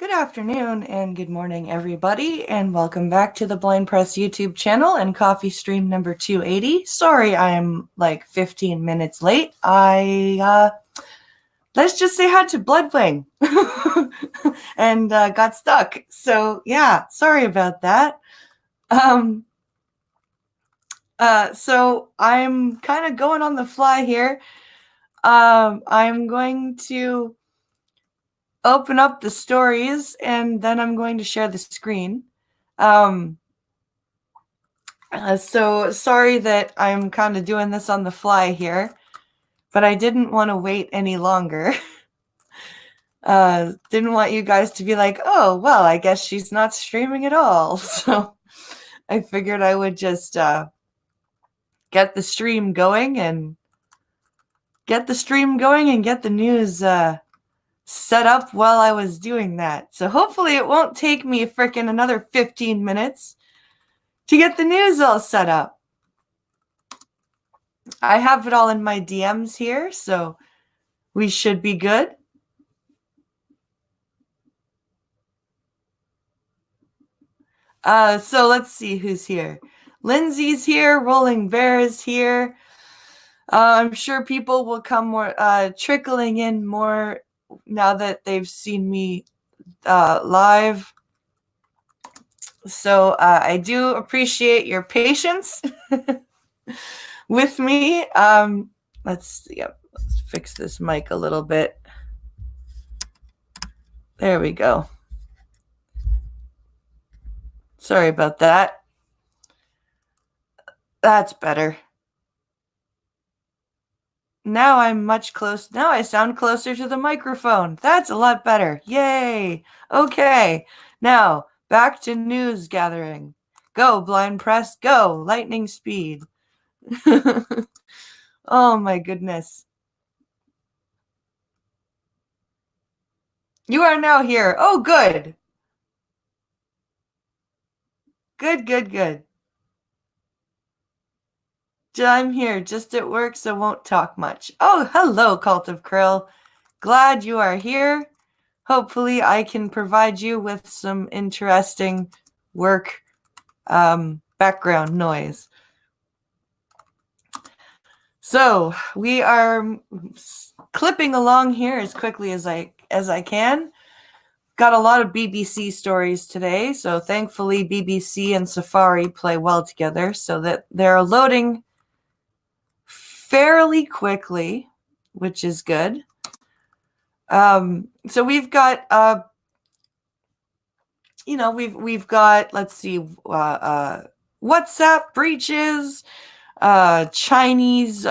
Good afternoon and good morning, everybody, and welcome back to the Blind Press YouTube channel and CoffeeStream number 280. Sorry I'm like 15 minutes late. Let's just say had to blood playing and got stuck. So yeah, sorry about that. So I'm kind of going on the fly here. I'm going to open up the stories and then I'm going to share the screen. So sorry that I'm kind of doing this on the fly here, but I didn't want to wait any longer. Didn't want you guys to be like, oh, well, I guess she's not streaming at all. So I figured I would just get the stream going and get the news set up while I was doing that. So hopefully it won't take me frickin' another 15 minutes to get the news all set up. I have it all in my DMs here, so we should be good. So let's see who's here. Lindsay's here. Rolling Bear is here. I'm sure people will come more, trickling in more now that they've seen me live. So I do appreciate your patience with me. Let's see. Let's fix this mic a little bit. There we go. Sorry about that. That's better. Now I'm much close. Now I sound closer to the microphone. That's a lot better. Yay. Okay. Now back to news gathering. Go, Blind Press. Go. Lightning speed. Oh my goodness. You are now here. Oh, good. Good. I'm here just at work, so won't talk much. Oh, hello, Cult of Krill. Glad you are here. Hopefully I can provide you with some interesting work background noise. So we are clipping along here as quickly as I can. Got a lot of BBC stories today, so thankfully BBC and Safari play well together so that they're loading fairly quickly, which is good. So we've got we've got, let's see, WhatsApp breaches, Chinese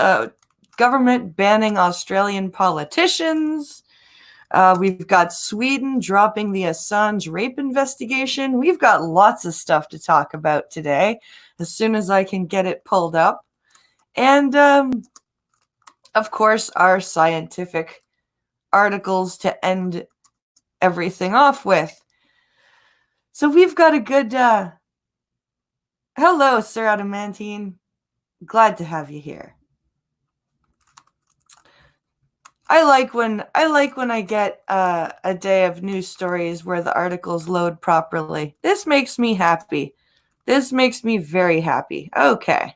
government banning Australian politicians. We've got Sweden dropping the Assange rape investigation. We've got lots of stuff to talk about today, as soon as I can get it pulled up. And, of course, our scientific articles to end everything off with. So we've got a good... Hello, Sir Adamantine. Glad to have you here. I like when I get a day of news stories where the articles load properly. This makes me happy. This makes me very happy. Okay.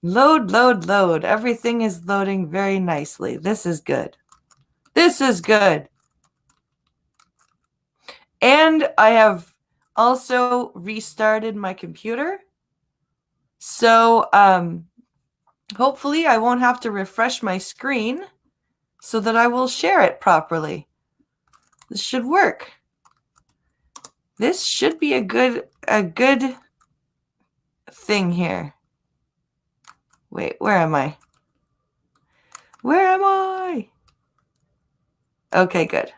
Load. Everything is loading very nicely. This is good. This is good. And I have also restarted my computer. So, hopefully I won't have to refresh my screen so that I will share it properly. This should work. This should be a good thing here. Wait, where am I? Where am I? Okay, good.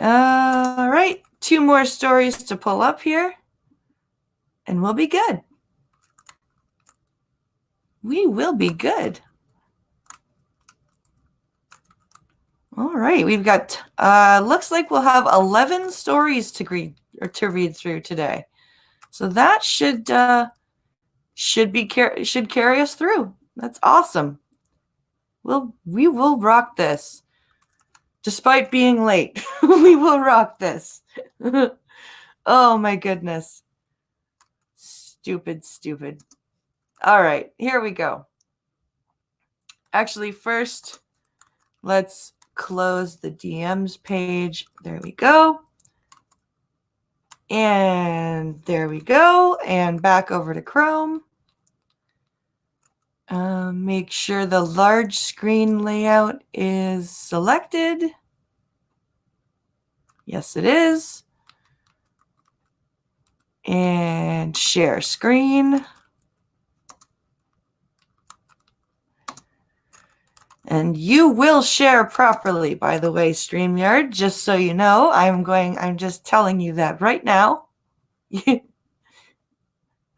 All right, 2 more stories to pull up here, and we'll be good. We will be good. All right, we've got, looks like we'll have 11 stories to read through today. So that should carry us through. That's awesome. We will rock this. Despite being late, we will rock this. Oh my goodness. Stupid, stupid. All right, here we go. Actually, first, let's close the DMs page. There we go. And there we go. And back over to Chrome. Make sure the large screen layout is selected. Yes, it is. And share screen. And you will share properly, by the way, StreamYard, just so you know. I'm just telling you that right now.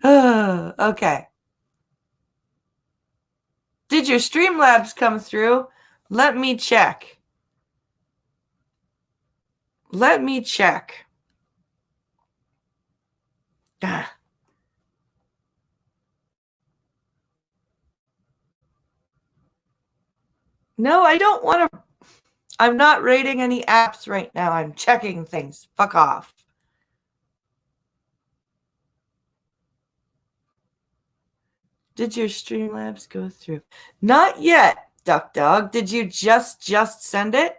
Okay. Did your Streamlabs come through? Let me check. Let me check. No, I don't want to. I'm not rating any apps right now. I'm checking things. Fuck off. Did your Streamlabs go through? Not yet, Duck Dog. Did you just send it?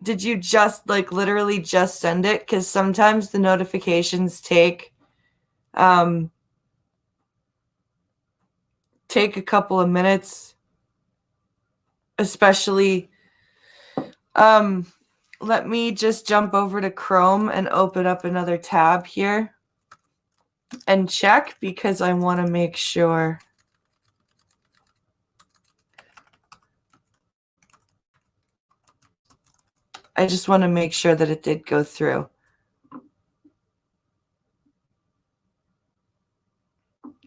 Did you just literally just send it? Because sometimes the notifications take a couple of minutes, especially. Let me just jump over to Chrome and open up another tab here and check, because I want to make sure. I just want to make sure that it did go through.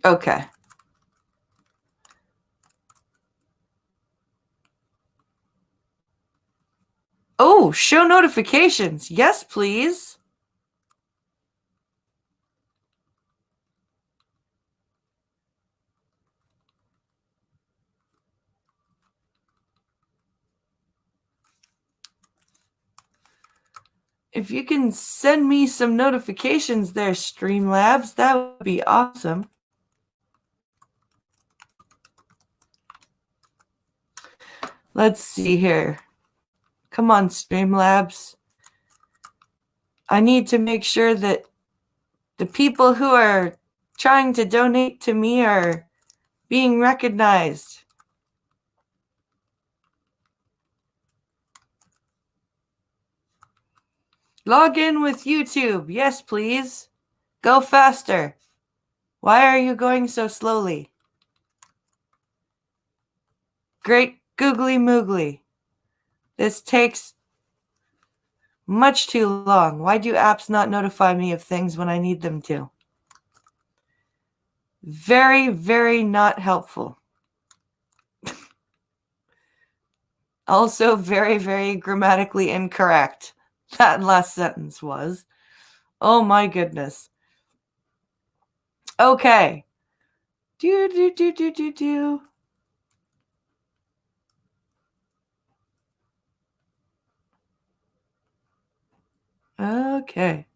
Okay. Oh, show notifications. Yes, please. If you can send me some notifications there, Streamlabs, that would be awesome. Let's see here. Come on, Streamlabs. I need to make sure that the people who are trying to donate to me are being recognized. Log in with YouTube. Yes, please. Go faster. Why are you going so slowly? Great googly moogly. This takes much too long. Why do apps not notify me of things when I need them to? Very, very not helpful. Also very, very grammatically incorrect. That last sentence was. Oh my goodness. Okay. Do. Okay.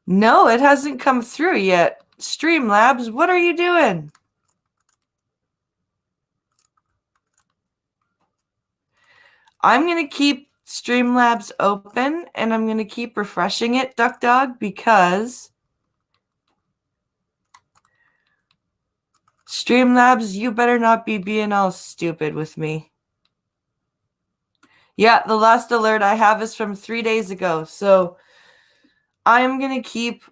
No, it hasn't come through yet. Streamlabs, what are you doing? I'm going to keep Streamlabs open, and I'm going to keep refreshing it, Duck Dog, because Streamlabs, you better not be being all stupid with me. Yeah, the last alert I have is from 3 days ago, so I'm going to keep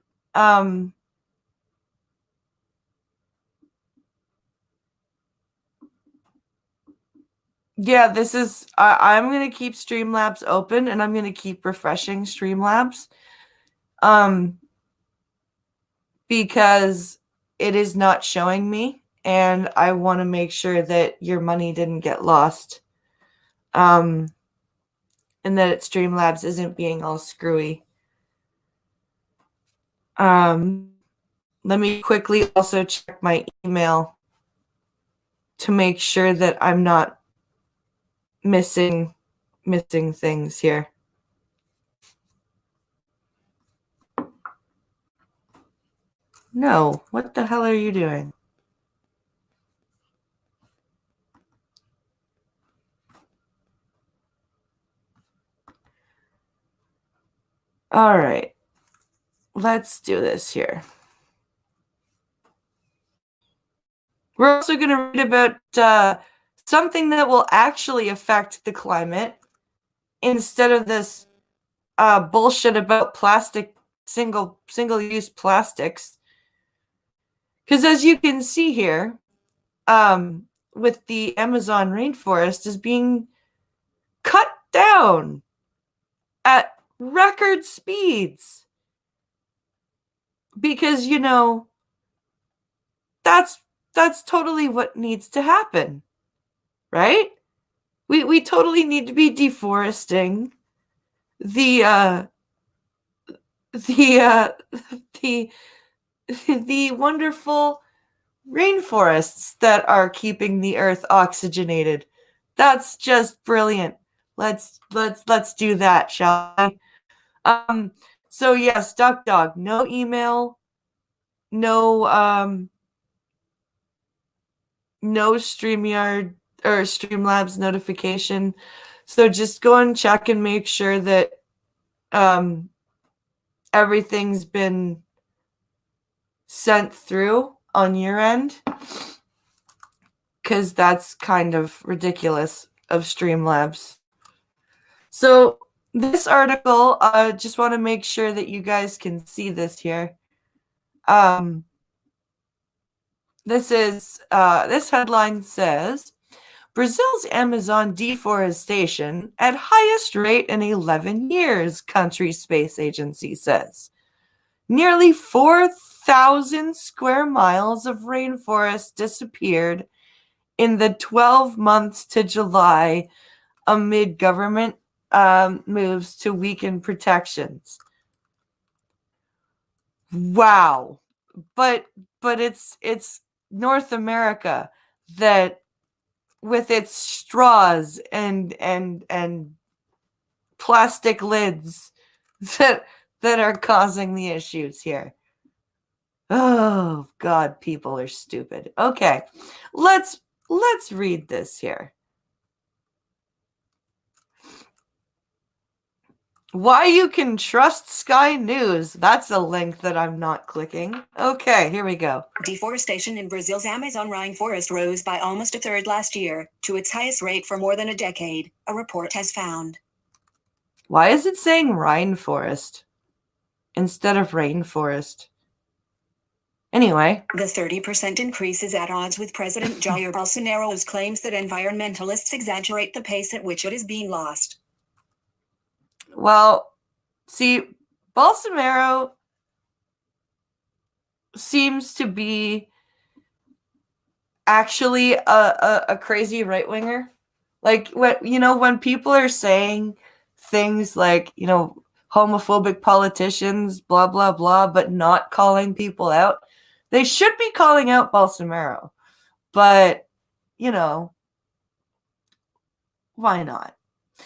yeah, this is I'm going to keep Streamlabs open, and I'm going to keep refreshing Streamlabs because it is not showing me, and I want to make sure that your money didn't get lost. And that Streamlabs isn't being all screwy. Let me quickly also check my email to make sure that I'm not missing things here. No, what the hell are you doing? All right, let's do this here. We're also going to read about something that will actually affect the climate instead of this bullshit about plastic, single-use plastics. Because as you can see here, with the Amazon rainforest is being cut down at record speeds. Because, you know, that's totally what needs to happen, right? We totally need to be deforesting the the the wonderful rainforests that are keeping the earth oxygenated. That's just brilliant. Let's do that, shall we? So yes, Duck Dog, no email, no no StreamYard or Streamlabs notification. So just go and check and make sure that everything's been sent through on your end, because that's kind of ridiculous of Streamlabs. So this article, just want to make sure that you guys can see this here. This headline says, Brazil's Amazon deforestation at highest rate in 11 years, country's space agency says. Nearly 4,000 square miles of rainforest disappeared in the 12 months to July amid government moves to weaken protections. Wow. But it's North America that, with its straws and plastic lids, that are causing the issues here. Oh God, people are stupid. Okay, let's read this here. Why you can trust Sky News. That's a link that I'm not clicking. Okay, here we go. Deforestation in Brazil's Amazon rainforest rose by almost a third last year, to its highest rate for more than a decade, a report has found. Why is it saying rainforest instead of rainforest? Anyway. The 30% increase is at odds with President Jair Bolsonaro's claims that environmentalists exaggerate the pace at which it is being lost. Well, see, Bolsonaro seems to be actually a crazy right-winger. Like, when people are saying things like, homophobic politicians, blah, blah, blah, but not calling people out, they should be calling out Bolsonaro. But, why not?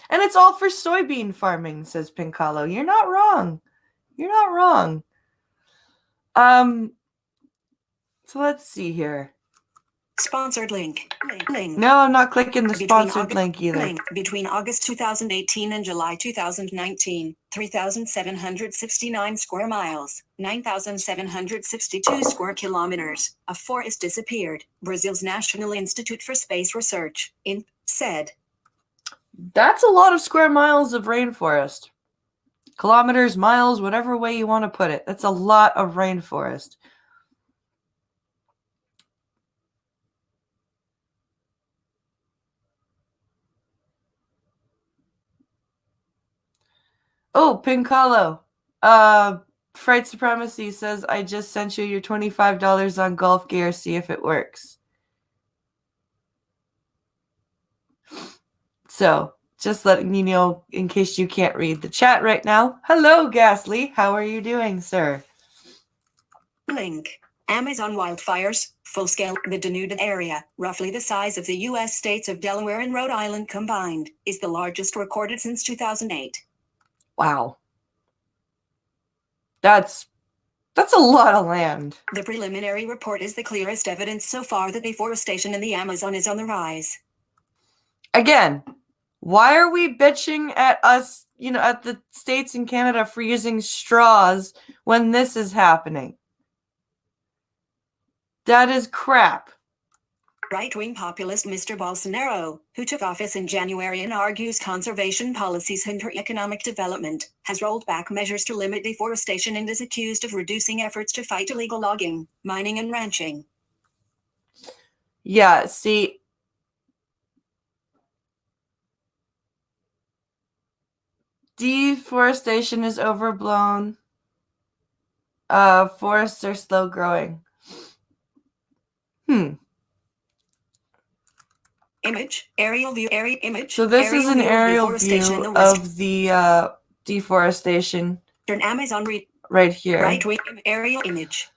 And it's all for soybean farming, says Pincalo. You're not wrong. You're not wrong. So let's see here. Sponsored link. No, I'm not clicking the sponsored link either. Between August 2018 and July 2019, 3,769 square miles, 9,762 square kilometers of forest disappeared, Brazil's National Institute for Space Research, INPE, said. That's a lot of square miles of rainforest. Kilometers, miles, whatever way you want to put it. That's a lot of rainforest. Oh, Pincalo. Fright Supremacy says, I just sent you your $25 on golf gear. See if it works. So, just letting you know, in case you can't read the chat right now. Hello, Ghastly. How are you doing, sir? Link. Amazon wildfires, full-scale. The denuded area, roughly the size of the U.S. states of Delaware and Rhode Island combined, is the largest recorded since 2008. Wow. That's a lot of land. The preliminary report is the clearest evidence so far that deforestation in the Amazon is on the rise. Again, why are we bitching at us, at the states in Canada for using straws when this is happening? That is crap. Right-wing populist Mr. Bolsonaro, who took office in January and argues conservation policies hinder economic development, has rolled back measures to limit deforestation and is accused of reducing efforts to fight illegal logging, mining, and ranching. Yeah, see, deforestation is overblown. Forests are slow growing. Image, aerial view, area image. So this is an aerial view of the deforestation. Amazon right here. Right-wing aerial image.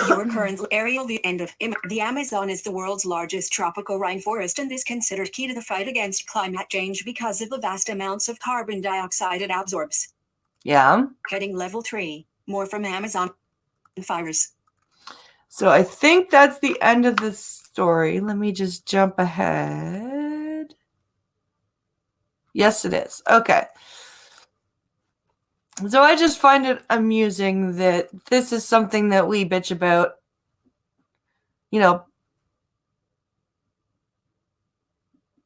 Your current aerial view. End of image. The Amazon is the world's largest tropical rainforest and is considered key to the fight against climate change because of the vast amounts of carbon dioxide it absorbs. Yeah. Heading level 3. More from Amazon fires. So I think that's the end of the story. Let me just jump ahead. Yes, it is. Okay. So I just find it amusing that this is something that we bitch about.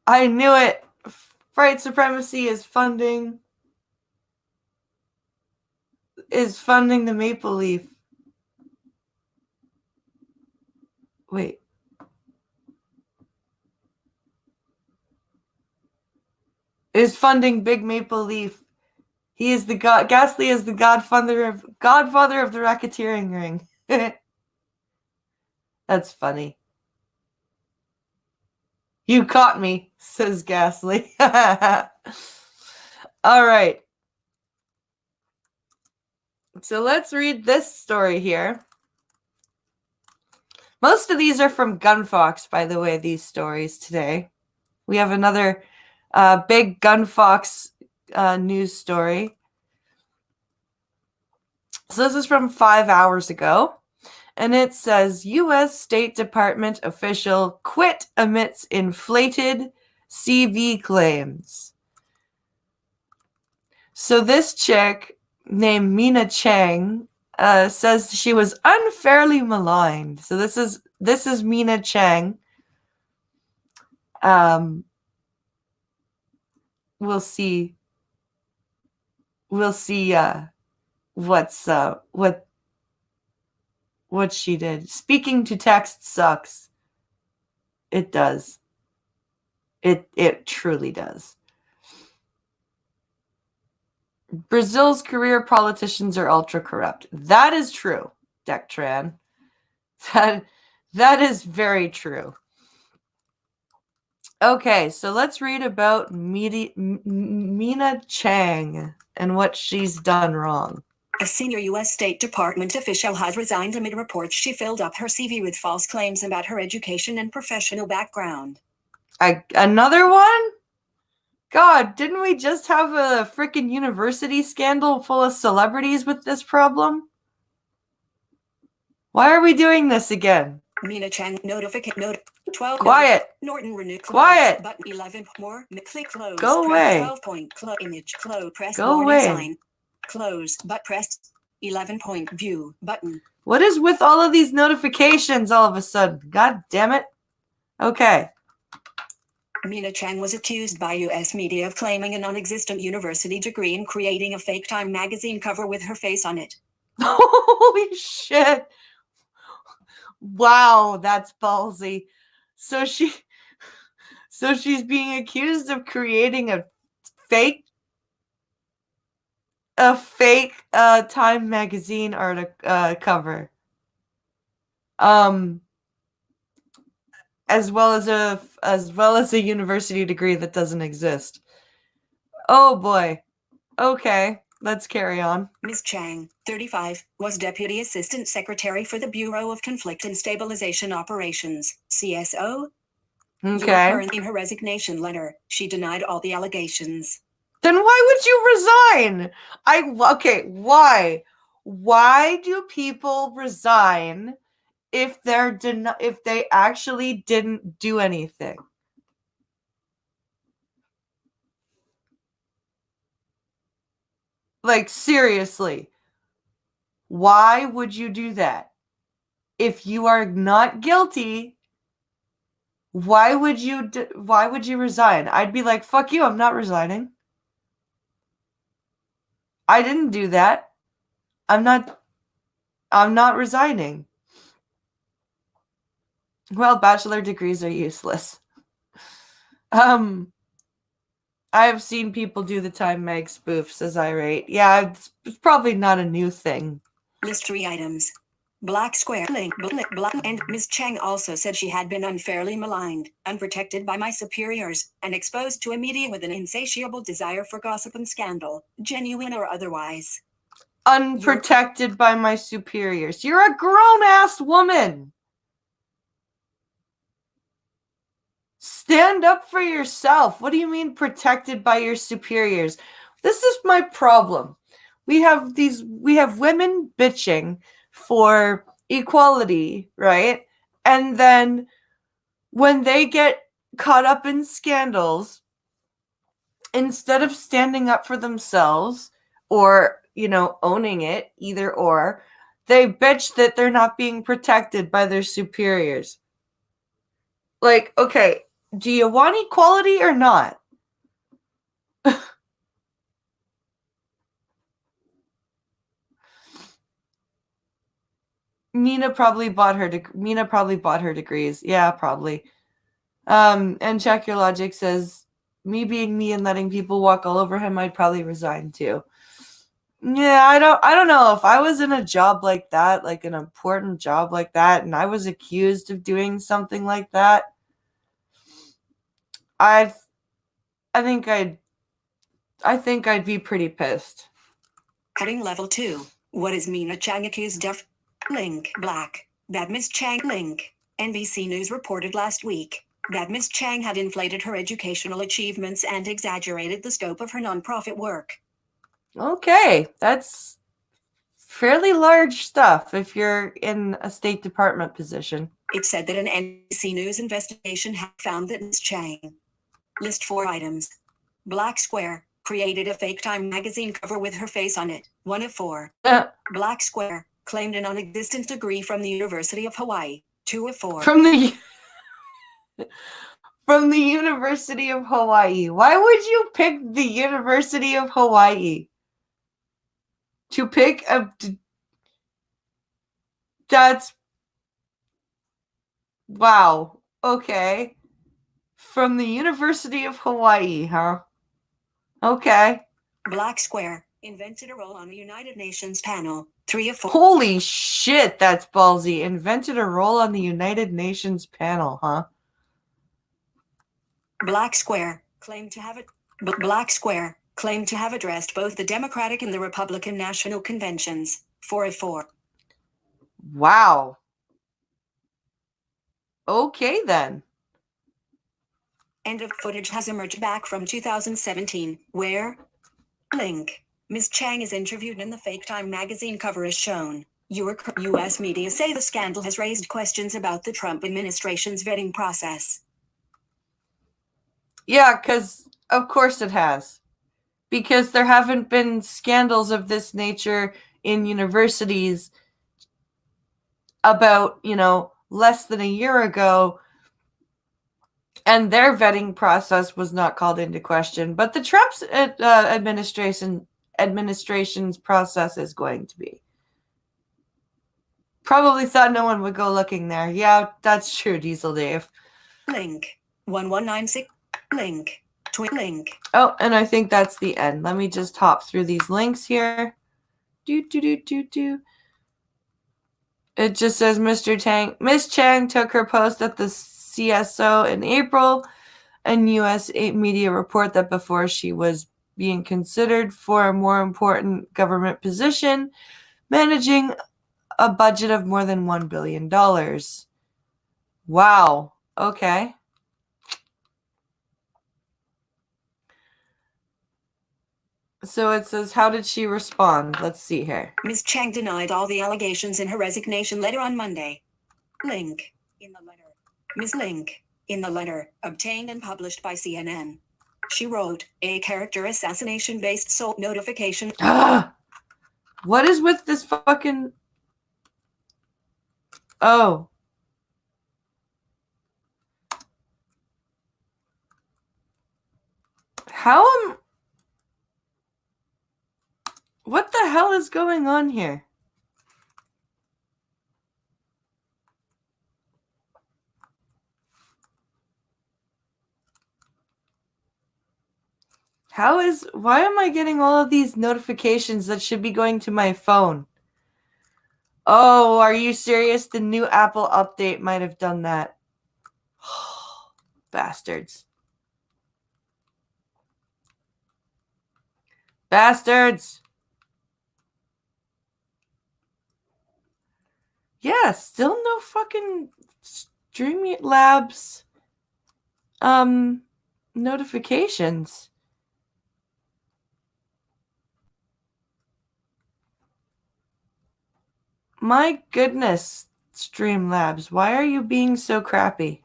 I knew it. White supremacy is funding the Maple Leaf. Wait. Is funding Big Maple Leaf. He is the god. Ghastly is the godfather of the racketeering ring. That's funny. You caught me, says Ghastly. All right. So let's read this story here. Most of these are from Gunfox, by the way, these stories today. We have another big Gunfox news story. So this is from 5 hours ago. And it says, U.S. State Department official quit amidst inflated CV claims. So this chick named Mina Chang says she was unfairly maligned. So this is Mina Chang. We'll see. What she did. Speaking to text sucks. It does. It truly does. Brazil's career politicians are ultra corrupt. That is true, Dectran. That is very true. Okay, so let's read about Mina Chang and what she's done wrong. A senior U.S. State Department official has resigned amid reports she filled up her CV with false claims about her education and professional background. Another one? God, didn't we just have a freaking university scandal full of celebrities with this problem? Why are we doing this again? Mina Chang notification 12. Quiet. Norton renew. Quiet. Button 11. More. Click close. Go away. 12 point. Close image. Close. Press. Go warning away. Sign. Close. But press. 11 point. View button. What is with all of these notifications all of a sudden? God damn it. Okay. Mina Chang was accused by U.S. media of claiming a non-existent university degree and creating a fake Time magazine cover with her face on it. Holy shit. Wow, that's ballsy. So she's being accused of creating a fake Time magazine cover. As well as a university degree that doesn't exist. Oh boy. Okay. let's carry on. Ms. Chang, 35, was Deputy Assistant Secretary for the Bureau of Conflict and Stabilization Operations, CSO. Okay. In her resignation letter, she denied all the allegations. Then why would you resign? Why? Why do people resign if if they actually didn't do anything? Like, seriously. Why would you do that? If you are not guilty, why would you resign? I'd be like, fuck you, I'm not resigning. I didn't do that. I'm not resigning. Well, bachelor degrees are useless. I have seen people do the Time Mag spoof, says Irate. Yeah, it's probably not a new thing. List 3 items. Black square link black, and Ms. Chang also said she had been unfairly maligned, unprotected by my superiors, and exposed to a media with an insatiable desire for gossip and scandal, genuine or otherwise. Unprotected by my superiors. You're a grown-ass woman. Stand up for yourself. What do you mean protected by your superiors? This is my problem. We have women bitching for equality, right? And then when they get caught up in scandals, instead of standing up for themselves or, owning it, either or, they bitch that they're not being protected by their superiors. Like, okay, do you want equality or not? Mina probably bought her degrees. Yeah, probably. And Check Your Logic says, me being me and letting people walk all over him, I'd probably resign too. Yeah, I don't know. If I was in a job like that, like an important job like that, and I was accused of doing something like that, I think I'd be pretty pissed. Heading level 2. What is Mina Chang accused of? Link black. That Ms. Chang link. NBC News reported last week that Ms. Chang had inflated her educational achievements and exaggerated the scope of her nonprofit work. Okay, that's fairly large stuff if you're in a State Department position. It said that an NBC News investigation had found that Ms. Chang. List 4 items. Black Square created a fake Time magazine cover with her face on it. 1 of 4. Black Square claimed a non-existent degree from the University of Hawaii. 2 of 4. From the University of Hawaii. Why would you pick the University of Hawaii? To pick that's wow. Okay. From the University of Hawaii, huh? Okay. Black Square invented a role on the United Nations panel. 3 of 4. Holy shit, that's ballsy. Invented a role on the United Nations panel, huh? Black Square claimed to have addressed both the Democratic and the Republican National Conventions. 4 of 4. Wow. Okay, then. End of footage has emerged back from 2017, where link Ms. Chang is interviewed and the fake Time magazine cover is shown. U.S. media say the scandal has raised questions about the Trump administration's vetting process. Yeah, because of course it has. Because there haven't been scandals of this nature in universities about, less than a year ago, and their vetting process was not called into question. But the Trump's administration's process is going to be. Probably thought no one would go looking there. Yeah, that's true, Diesel Dave. Link 1196. Link. Tweet link. Oh, and I think that's the end. Let me just hop through these links here. It just says Miss Chang took her post at the CSO in April, and U.S. media report that before she was being considered for a more important government position, managing a budget of more than $1 billion. Wow. Okay. So it says, how did she respond? Let's see here. Ms. Chang denied all the allegations in her resignation letter on Monday. Link in the letter. Ms. Link in the letter, obtained and published by CNN. She wrote, a character assassination-based soul notification. What is with this fucking... Oh. How am... What the hell is going on here? Why am I getting all of these notifications that should be going to my phone? Oh, are you serious? The new Apple update might have done that. Bastards. Bastards! Yeah, still no fucking Streamlabs notifications. My goodness, Streamlabs, why are you being so crappy?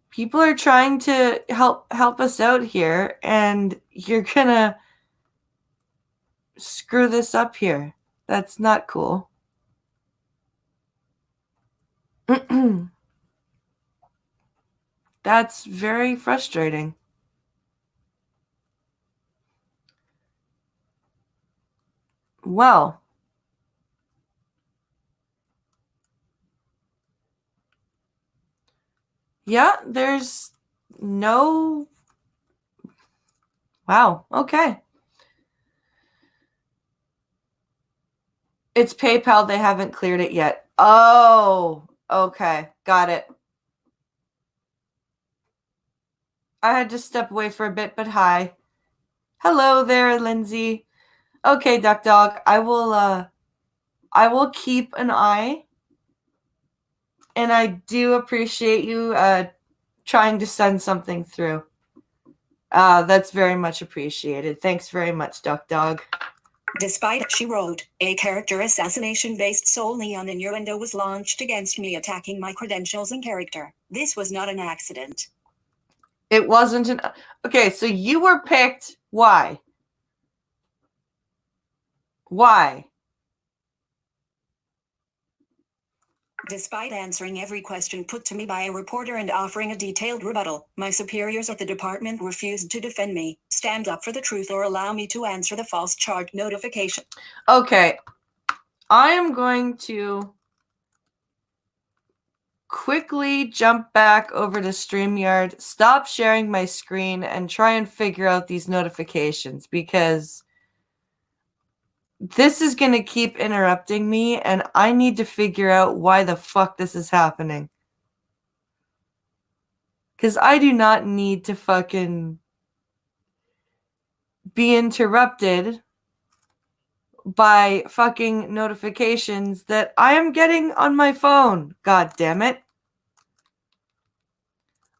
People are trying to help us out here, and you're gonna screw this up here. That's not cool. That's very frustrating. Well, yeah, there's no... Wow, okay. It's PayPal, they haven't cleared it yet. Oh, okay, got it. I had to step away for a bit, but hi. Hello there, Lindsay. Okay, Duck Dog, I will keep an eye, and I do appreciate you trying to send something through. That's very much appreciated. Thanks very much, Duck Dog. Despite, she wrote, a character assassination based solely on innuendo was launched against me, attacking my credentials and character. This was not an accident. It wasn't an... Okay, so you were picked. Why? Why? Despite answering every question put to me by a reporter and offering a detailed rebuttal, my superiors at the department refused to defend me, stand up for the truth, or allow me to answer the false charge notification. Okay, I am going to quickly jump back over to StreamYard, stop sharing my screen, and try and figure out these notifications, because this is going to keep interrupting me, and I need to figure out why the fuck this is happening. Because I do not need to fucking be interrupted by fucking notifications that I am getting on my phone. God damn it.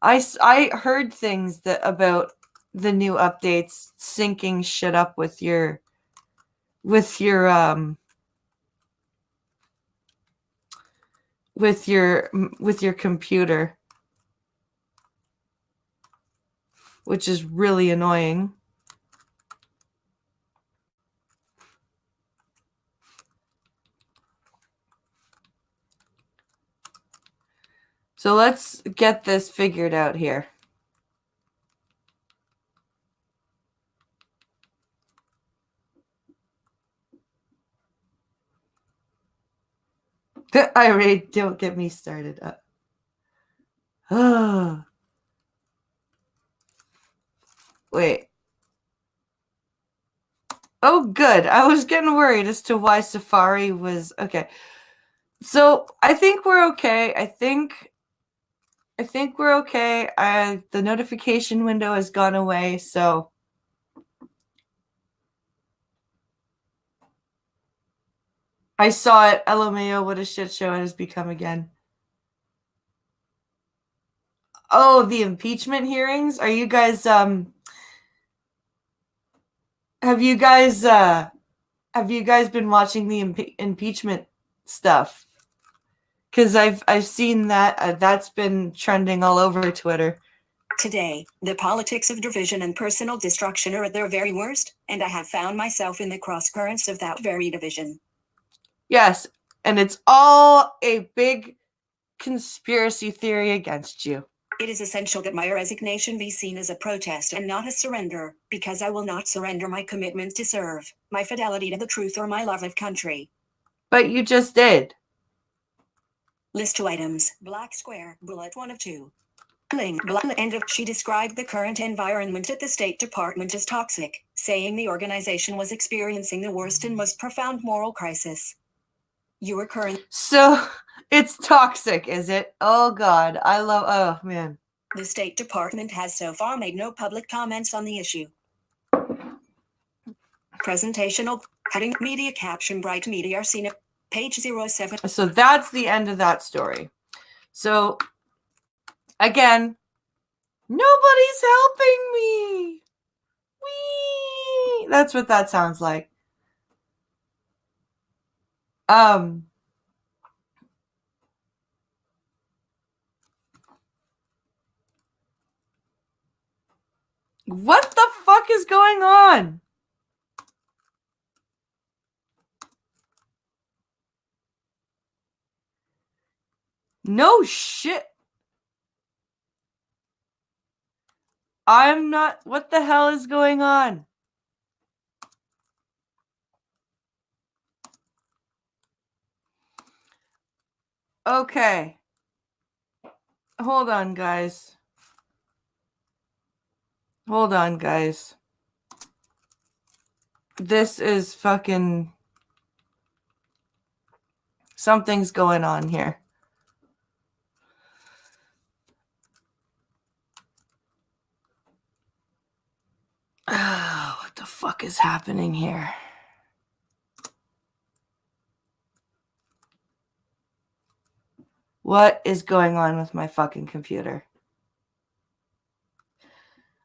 I heard things about the new updates syncing shit up with your computer, which is really annoying. So let's get this figured out here. I really don't get me started up. Wait. Oh, good. I was getting worried as to why Safari was... Okay. So I think we're okay. I think I think we're okay. The notification window has gone away, so I saw it. LMAO, what a shit show it has become again. Oh, the impeachment hearings? Are you guys have you guys been watching the impeachment stuff? Because I've seen that that's been trending all over Twitter. Today, the politics of division and personal destruction are at their very worst, and I have found myself in the cross-currents of that very division. Yes, and it's all a big conspiracy theory against you. It is essential that my resignation be seen as a protest and not a surrender, because I will not surrender my commitment to serve, my fidelity to the truth, or my love of country. But you just did. List 2 items. Black square. Bullet 1 of 2. End of. She described the current environment at the State Department as toxic, saying the organization was experiencing the worst and most profound moral crisis. You are current. So it's toxic, is it? Oh God, oh man. The State Department has so far made no public comments on the issue. Presentational heading media caption bright media are seen at page 07. So that's the end of that story. So again, nobody's helping me. Whee! That's what that sounds like. What the fuck is going on? No shit. I'm not. What the hell is going on? Okay. Hold on, guys. Hold on, guys. This is fucking... Something's going on here. What the fuck is happening here? What is going on with my fucking computer?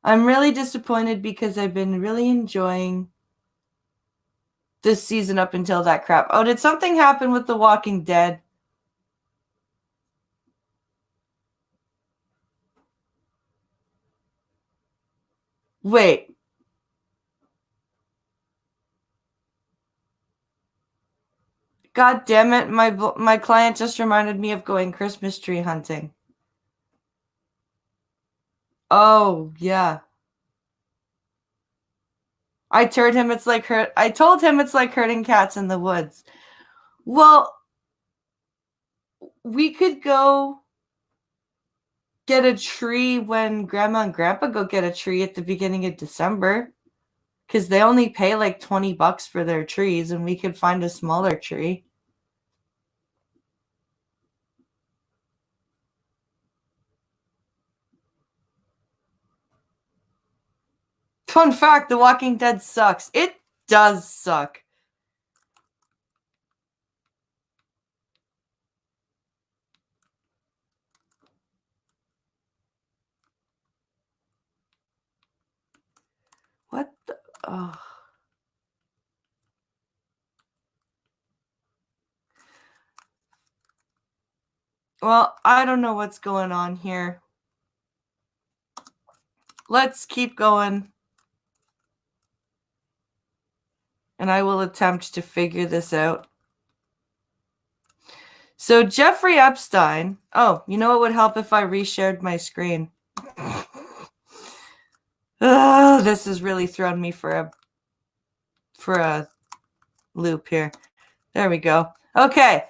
I'm really disappointed because I've been really enjoying this season up until that crap. Oh, did something happen with The Walking Dead? Wait. God damn it, my client just reminded me of going Christmas tree hunting. Oh, yeah. I told him it's like herding cats in the woods. Well, we could go get a tree when Grandma and Grandpa go get a tree at the beginning of December. Because they only pay like $20 for their trees, and we could find a smaller tree. Fun fact, The Walking Dead sucks. It does suck. What the... Oh. Well, I don't know what's going on here. Let's keep going. And I will attempt to figure this out. So Jeffrey Epstein. Oh, you know what would help if I reshared my screen? Oh, this has really thrown me for a loop here. There we go. Okay.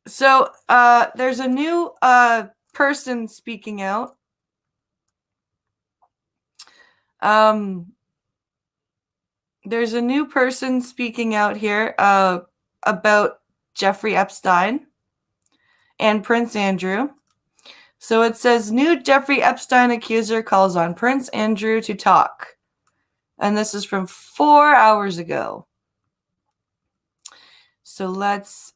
So there's a new person speaking out. There's a new person speaking out here about Jeffrey Epstein and Prince Andrew. So it says, new Jeffrey Epstein accuser calls on Prince Andrew to talk. And this is from 4 hours ago. So let's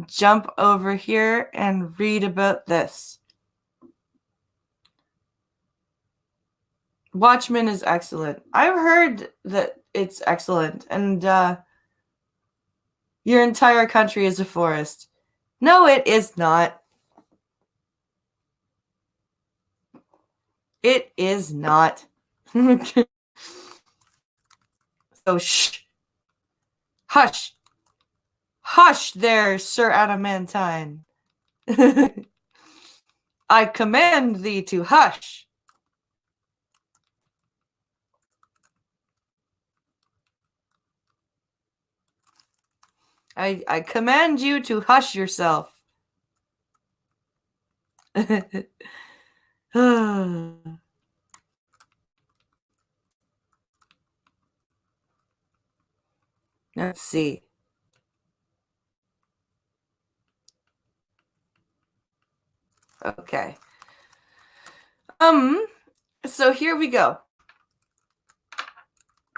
jump over here and read about this. Watchmen is excellent. I've heard that it's excellent, and your entire country is a forest. No, it is not. It is not. So shh. Hush. Hush there, Sir Adamantine. I command thee to hush. I command you to hush yourself. Let's see. Okay. So here we go.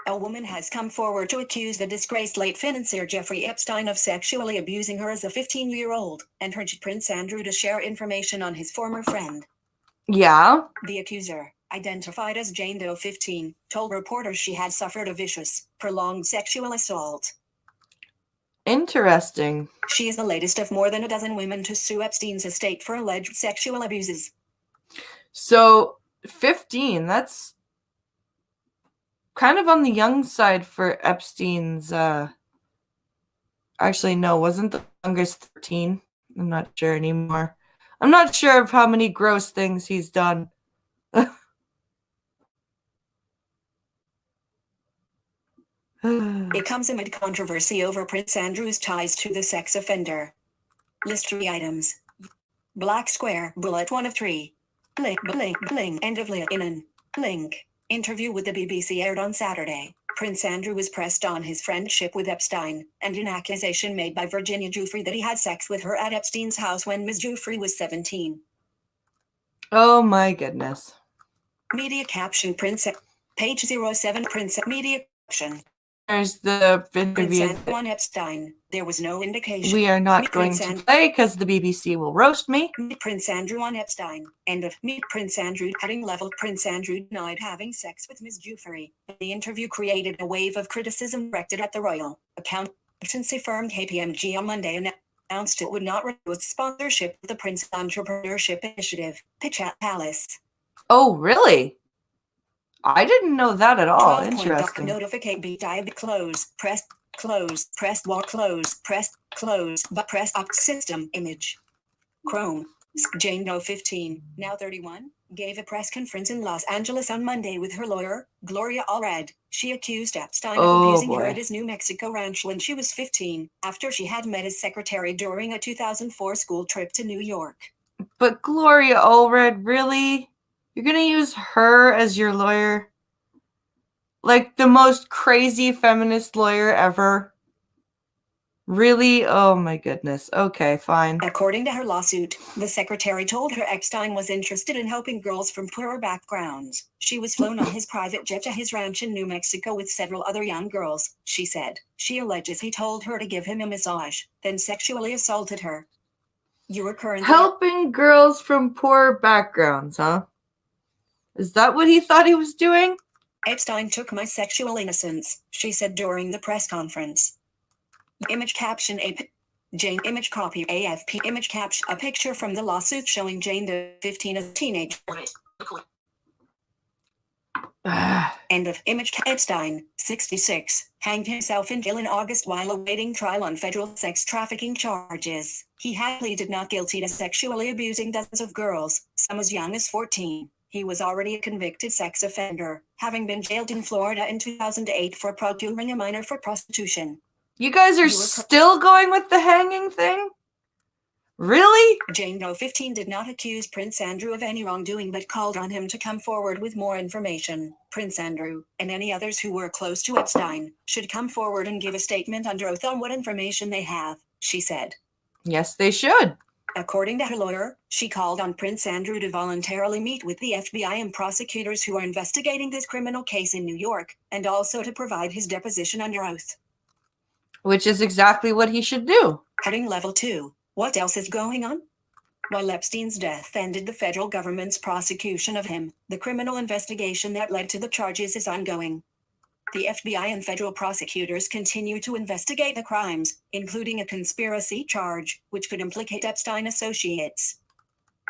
A woman has come forward to accuse the disgraced late financier Jeffrey Epstein of sexually abusing her as a 15-year-old and urged Prince Andrew to share information on his former friend. Yeah. The accuser, identified as Jane Doe 15, told reporters she had suffered a vicious, prolonged sexual assault. Interesting. She is the latest of more than a dozen women to sue Epstein's estate for alleged sexual abuses. So 15, that's kind of on the young side for Epstein's. Actually, no, wasn't the youngest 13? I'm not sure anymore. I'm not sure of how many gross things he's done. It comes amid controversy over Prince Andrew's ties to the sex offender. List 3 items. Black square, bullet 1 of 3. Link, end of link. Interview with the BBC aired on Saturday. Prince Andrew was pressed on his friendship with Epstein, and an accusation made by Virginia Giuffre that he had sex with her at Epstein's house when Ms. Giuffre was 17. Oh my goodness. Media caption Prince... Page 07 Prince... Media caption. There's the interview. Prince Andrew on Epstein. There was no indication. We are not going to play because the BBC will roast me. Meet Prince Andrew on Epstein. End of Meet Prince Andrew. Having leveled Prince Andrew denied having sex with Ms. Giuffre. The interview created a wave of criticism directed at the royal accountancy firm KPMG on Monday announced it would not renew its sponsorship of the Prince Entrepreneurship Initiative, Pitch at Palace. Oh, really? I didn't know that at all. 12 Interesting. Notificate close, press wall close, but press up system image. Chrome. Jane Doe 15, now 31, gave a press conference in Los Angeles on Monday with her lawyer, Gloria Allred. She accused Epstein of abusing her at his New Mexico ranch when she was 15, after she had met his secretary during a 2004 school trip to New York. But Gloria Allred, really? You're going to use her as your lawyer? Like the most crazy feminist lawyer ever? Really? Oh my goodness. Okay, fine. According to her lawsuit, the secretary told her Epstein was interested in helping girls from poorer backgrounds. She was flown on his private jet to his ranch in New Mexico with several other young girls, she said. She alleges he told her to give him a massage, then sexually assaulted her. You were currently helping girls from poor backgrounds, huh? Is that what he thought he was doing? Epstein took my sexual innocence, she said during the press conference. Image caption Jane image copy AFP image caption a picture from the lawsuit showing Jane Doe 15 as a teenager. End of image. Epstein, 66, hanged himself in jail in August while awaiting trial on federal sex trafficking charges. He had pleaded not guilty to sexually abusing dozens of girls, some as young as 14. He was already a convicted sex offender, having been jailed in Florida in 2008 for procuring a minor for prostitution. You guys are still going with the hanging thing? Really? Jane Doe 15 did not accuse Prince Andrew of any wrongdoing but called on him to come forward with more information. Prince Andrew, and any others who were close to Epstein, should come forward and give a statement under oath on what information they have, she said. Yes, they should. According to her lawyer, she called on Prince Andrew to voluntarily meet with the FBI and prosecutors who are investigating this criminal case in New York, and also to provide his deposition under oath. Which is exactly what he should do. Heading level 2. What else is going on? While Epstein's death ended the federal government's prosecution of him, the criminal investigation that led to the charges is ongoing. The FBI and federal prosecutors continue to investigate the crimes, including a conspiracy charge, which could implicate Epstein associates.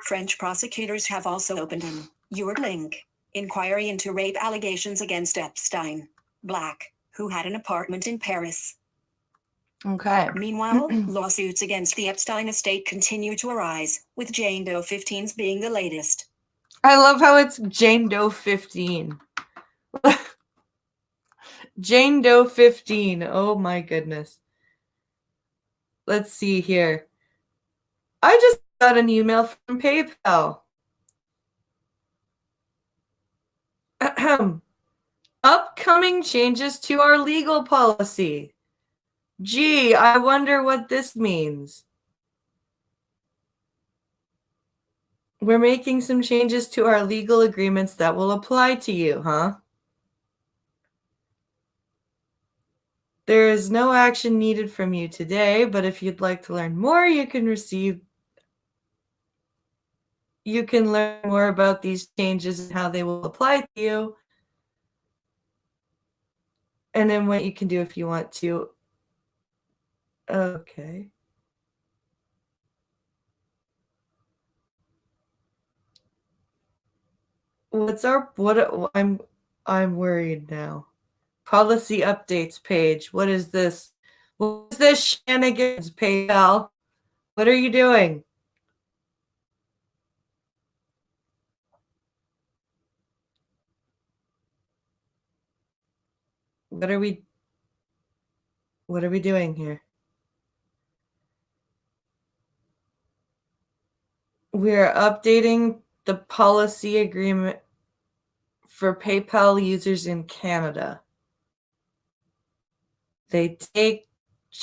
French prosecutors have also opened an Eurlink inquiry into rape allegations against Epstein, Black, who had an apartment in Paris. Okay. Meanwhile, lawsuits against the Epstein estate continue to arise, with Jane Doe 15's being the latest. I love how it's Jane Doe 15. Jane Doe 15. Oh my goodness. Let's see here. I just got an email from PayPal. Upcoming changes to our legal policy. Gee, I wonder what this means. We're making some changes to our legal agreements that will apply to you, huh? There is no action needed from you today, but if you'd like to learn more, you can learn more about these changes and how they will apply to you. And then what you can do if you want to. Okay. I'm worried now. Policy updates page. What is this? What is this shenanigans, PayPal? What are you doing? What are we doing here? We're updating the policy agreement for PayPal users in Canada. They take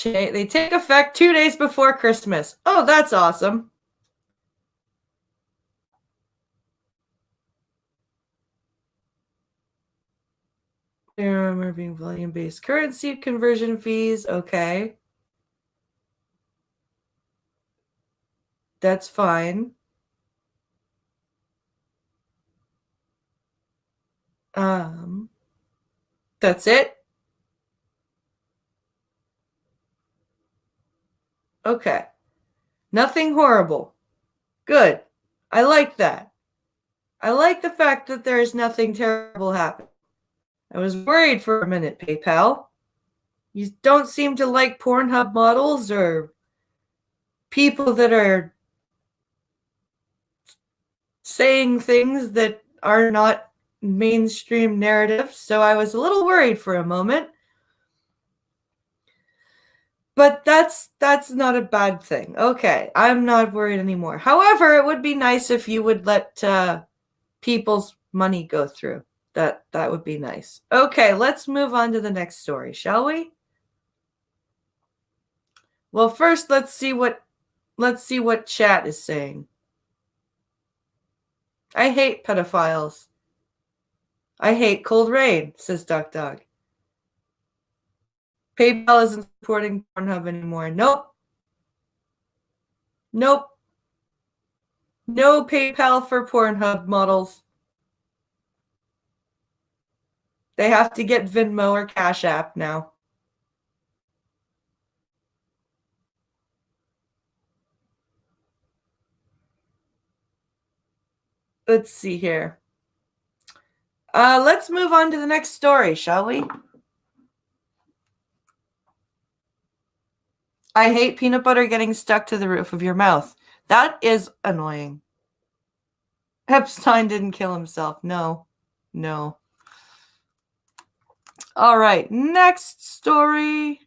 effect 2 days before Christmas. Oh, that's awesome. They're removing volume-based currency conversion fees. Okay. That's fine. That's it? Okay. Nothing horrible. Good. I like that. I like the fact that there is nothing terrible happening. I was worried for a minute, PayPal. You don't seem to like Pornhub models or people that are saying things that are not mainstream narrative, so I was a little worried for a moment. But that's not a bad thing. Okay, I'm not worried anymore. However, it would be nice if you would let people's money go through. That would be nice. Okay, let's move on to the next story, shall we? Well, first let's see what chat is saying. I hate pedophiles. I hate cold rain, says Duck Dog. PayPal isn't supporting Pornhub anymore. Nope. No PayPal for Pornhub models. They have to get Venmo or Cash App now. Let's see here. Let's move on to the next story, shall we? I hate peanut butter getting stuck to the roof of your mouth. That is annoying. Epstein didn't kill himself. No. All right, next story.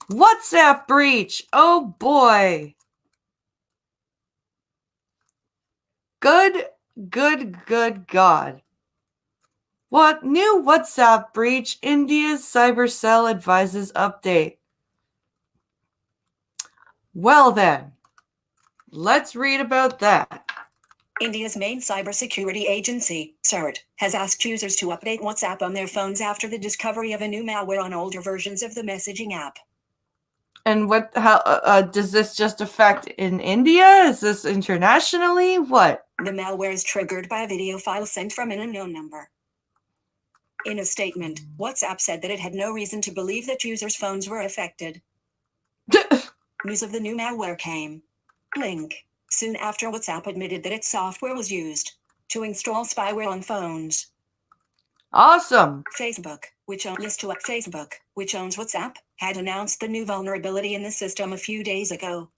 WhatsApp breach. Oh boy. Good God. What new WhatsApp breach? India's cyber cell advises update. Well then, let's read about that. India's main cybersecurity agency, CERT, has asked users to update WhatsApp on their phones after the discovery of a new malware on older versions of the messaging app. And how does this just affect in India? Is this internationally? What? The malware is triggered by a video file sent from an unknown number. In a statement, WhatsApp said that it had no reason to believe that users' phones were affected. News of the new malware came. Link. Soon after WhatsApp admitted that its software was used to install spyware on phones. Awesome. Facebook, which owns WhatsApp, had announced the new vulnerability in the system a few days ago.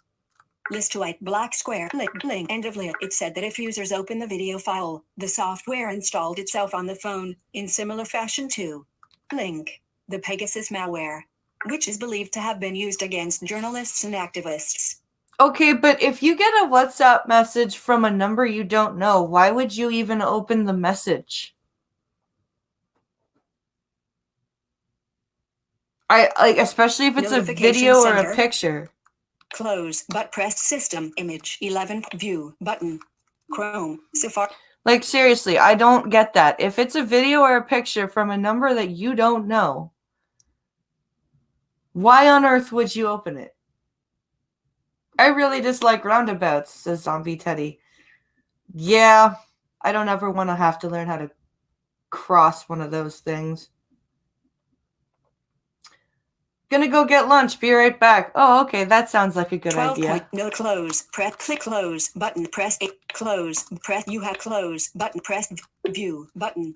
List2 black square link end of list. It said that if users open the video file, the software installed itself on the phone in similar fashion to link the Pegasus malware, which is believed to have been used against journalists and activists. Okay, but if you get a WhatsApp message from a number you don't know, why would you even open the message? Especially if it's a video or a picture. Close, but press system image 11 view button. Chrome, Safari. Like seriously, I don't get that. If it's a video or a picture from a number that you don't know, why on earth would you open it? I really dislike roundabouts, says Zombie Teddy. Yeah, I don't ever want to have to learn how to cross one of those things. Gonna go get lunch. Be right back. Oh, okay. That sounds like a good idea. No close. Press click close button. Press close. Press you have close button. Press view button.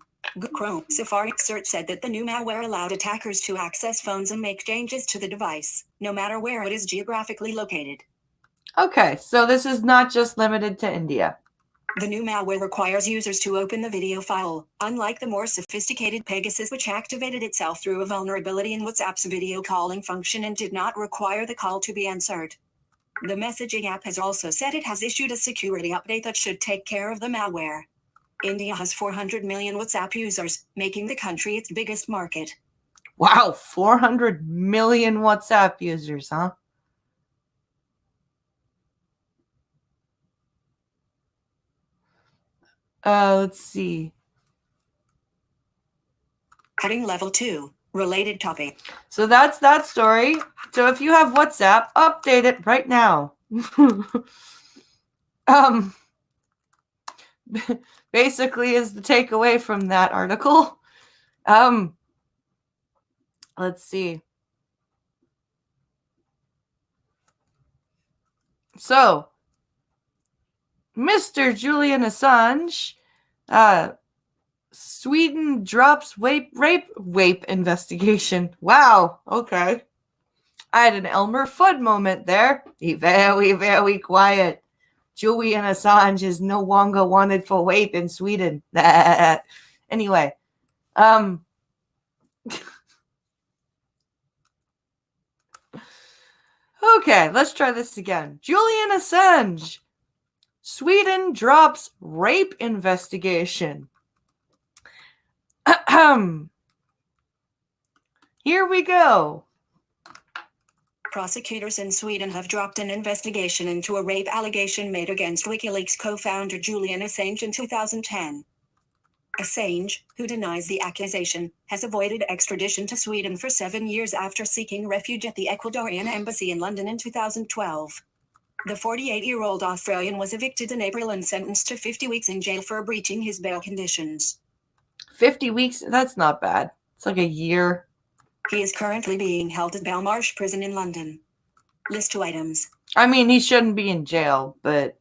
Chrome. Safari. CERT said that the new malware allowed attackers to access phones and make changes to the device, no matter where it is geographically located. Okay, so this is not just limited to India. The new malware requires users to open the video file, unlike the more sophisticated Pegasus, which activated itself through a vulnerability in WhatsApp's video calling function and did not require the call to be answered. The messaging app has also said it has issued a security update that should take care of the malware. India has 400 million WhatsApp users, making the country its biggest market. Wow, 400 million WhatsApp users, huh? Let's see. Heading level 2, related topic. So that's that story. So if you have WhatsApp, update it right now. Basically is the takeaway from that article. Let's see. So, Mr. Julian Assange, Sweden drops rape investigation. Wow, okay. I had an Elmer Fudd moment there. Be very, very quiet. Julian Assange is no longer wanted for rape in Sweden. Anyway, okay, let's try this again. Julian Assange. Sweden drops rape investigation. Here we go. Prosecutors in Sweden have dropped an investigation into a rape allegation made against WikiLeaks co-founder Julian Assange in 2010. Assange, who denies the accusation, has avoided extradition to Sweden for 7 years after seeking refuge at the Ecuadorian embassy in London in 2012. The 48-year-old Australian was evicted in April and sentenced to 50 weeks in jail for breaching his bail conditions. 50 weeks? That's not bad. It's like a year. He is currently being held at Belmarsh Prison in London. List 2 items. I mean, he shouldn't be in jail, but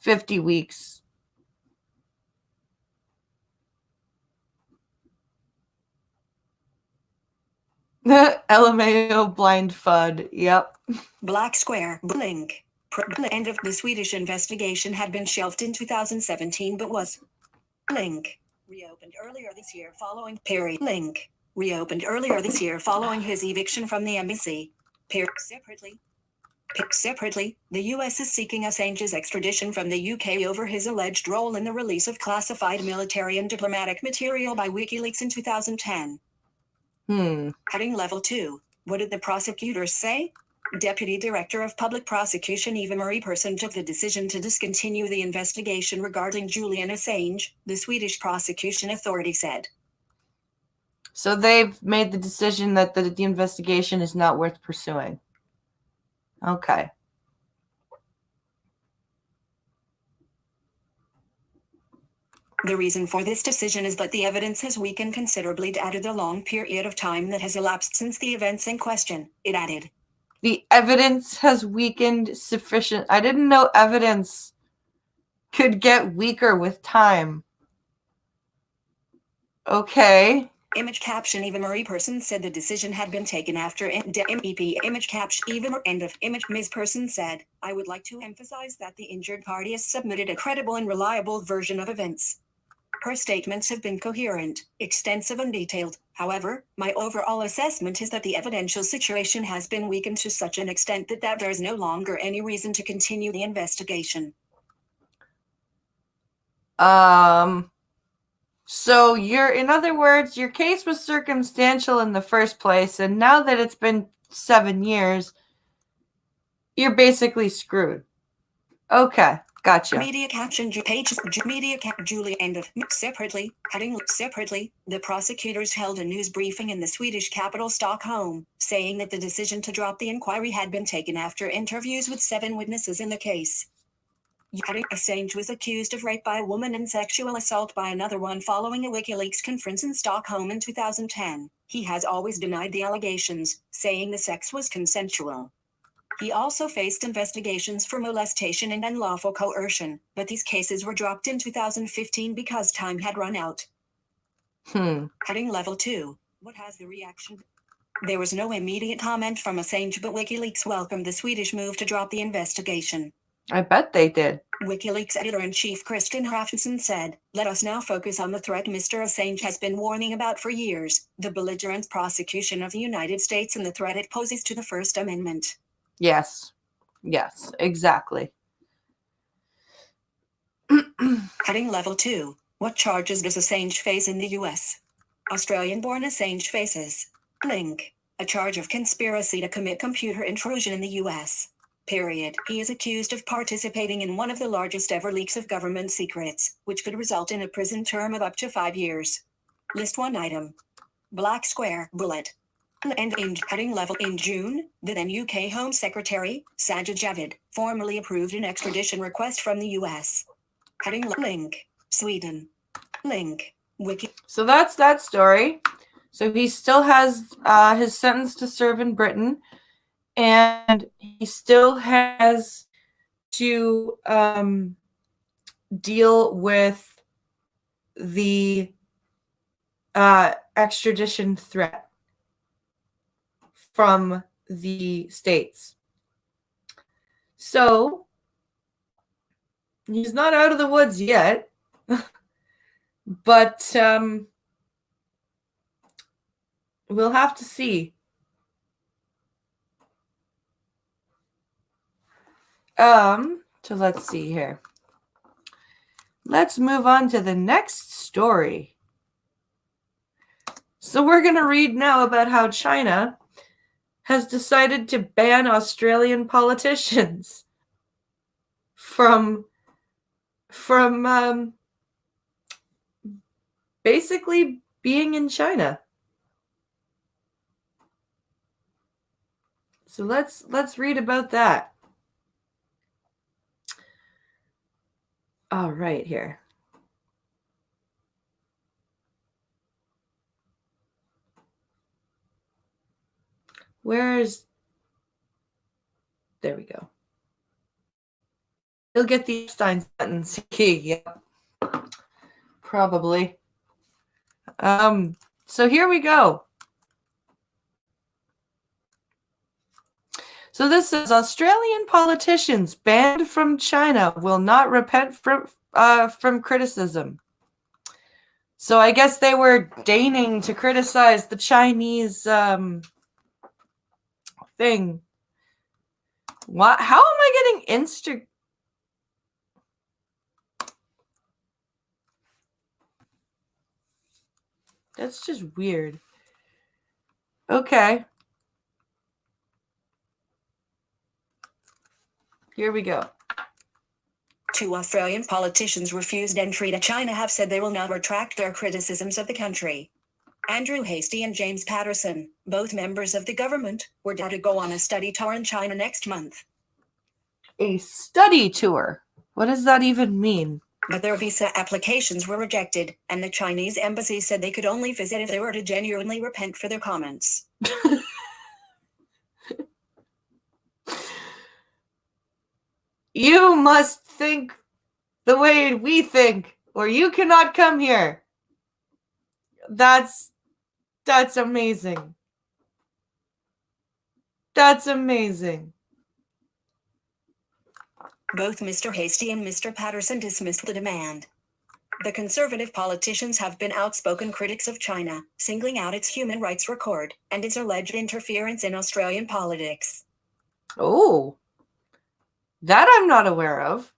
50 weeks. LMAO blind FUD. Yep. Black square. Link. End of the Swedish investigation had been shelved in 2017 but was link reopened earlier this year following link reopened earlier this year following his eviction from the embassy. Separately, Separately, the U.S. is seeking Assange's extradition from the UK over his alleged role in the release of classified military and diplomatic material by WikiLeaks in 2010. Heading Level 2. What did the prosecutors say? Deputy Director of Public Prosecution Eva Marie Persson took the decision to discontinue the investigation regarding Julian Assange, the Swedish prosecution authority said. So they've made the decision that the investigation is not worth pursuing. Okay. The reason for this decision is that the evidence has weakened considerably due to the long period of time that has elapsed since the events in question, it added. The evidence has weakened sufficient. I didn't know evidence could get weaker with time. Okay. Image caption Eva Marie Persson said the decision had been taken after MEP image caption Eva end of image Ms. Persson said, I would like to emphasize that the injured party has submitted a credible and reliable version of events. Her statements have been coherent, extensive and detailed. However, my overall assessment is that the evidential situation has been weakened to such an extent that there is no longer any reason to continue the investigation. So in other words, your case was circumstantial in the first place, and now that it's been 7 years, you're basically screwed. Okay, gotcha. Media caption pages media cap Julie end of separately heading separately. The prosecutors held a news briefing in the Swedish capital Stockholm, saying that the decision to drop the inquiry had been taken after interviews with 7 witnesses in the case. Assange was accused of rape by a woman and sexual assault by another one following a WikiLeaks conference in Stockholm in 2010. He has always denied the allegations, saying the sex was consensual. He also faced investigations for molestation and unlawful coercion, but these cases were dropped in 2015 because time had run out. Heading Level 2. What has the reaction? There was no immediate comment from Assange, but WikiLeaks welcomed the Swedish move to drop the investigation. I bet they did. WikiLeaks editor-in-chief Kristin Hrafnsson said, let us now focus on the threat Mr. Assange has been warning about for years, the belligerent prosecution of the United States and the threat it poses to the First Amendment. Yes, exactly. Heading Level 2. What charges does Assange face in the U.S.? Australian-born Assange faces link a charge of conspiracy to commit computer intrusion in the U.S. Period. He is accused of participating in one of the largest ever leaks of government secrets, which could result in a prison term of up to 5 years. List 1 item. Black square bullet. And heading level in June, the then UK Home Secretary, Sajid Javid, formally approved an extradition request from the US. Heading link. Sweden. Link. Wiki. So that's that story. So he still has his sentence to serve in Britain, and he still has to deal with the extradition threat from the States. So he's not out of the woods yet, but we'll have to see. So let's see here. Let's move on to the next story. So we're going to read now about how China has decided to ban Australian politicians from basically being in China. So let's read about that. All right, here. There we go. You'll get the Einstein sentence. Yep. Probably. So here we go. So this says Australian politicians banned from China will not repent from criticism. So I guess they were deigning to criticize the Chinese thing. What? How am I getting Insta? That's just weird. Okay. Here we go. 2 Australian politicians refused entry to China have said they will not retract their criticisms of the country. Andrew Hastie and James Patterson, both members of the government, were due to go on a study tour in China next month. A study tour? What does that even mean? But their visa applications were rejected, and the Chinese embassy said they could only visit if they were to genuinely repent for their comments. You must think the way we think, or you cannot come here. That's amazing. That's amazing. Both Mr. Hastie and Mr. Patterson dismissed the demand. The conservative politicians have been outspoken critics of China, singling out its human rights record and its alleged interference in Australian politics. Oh, that I'm not aware of.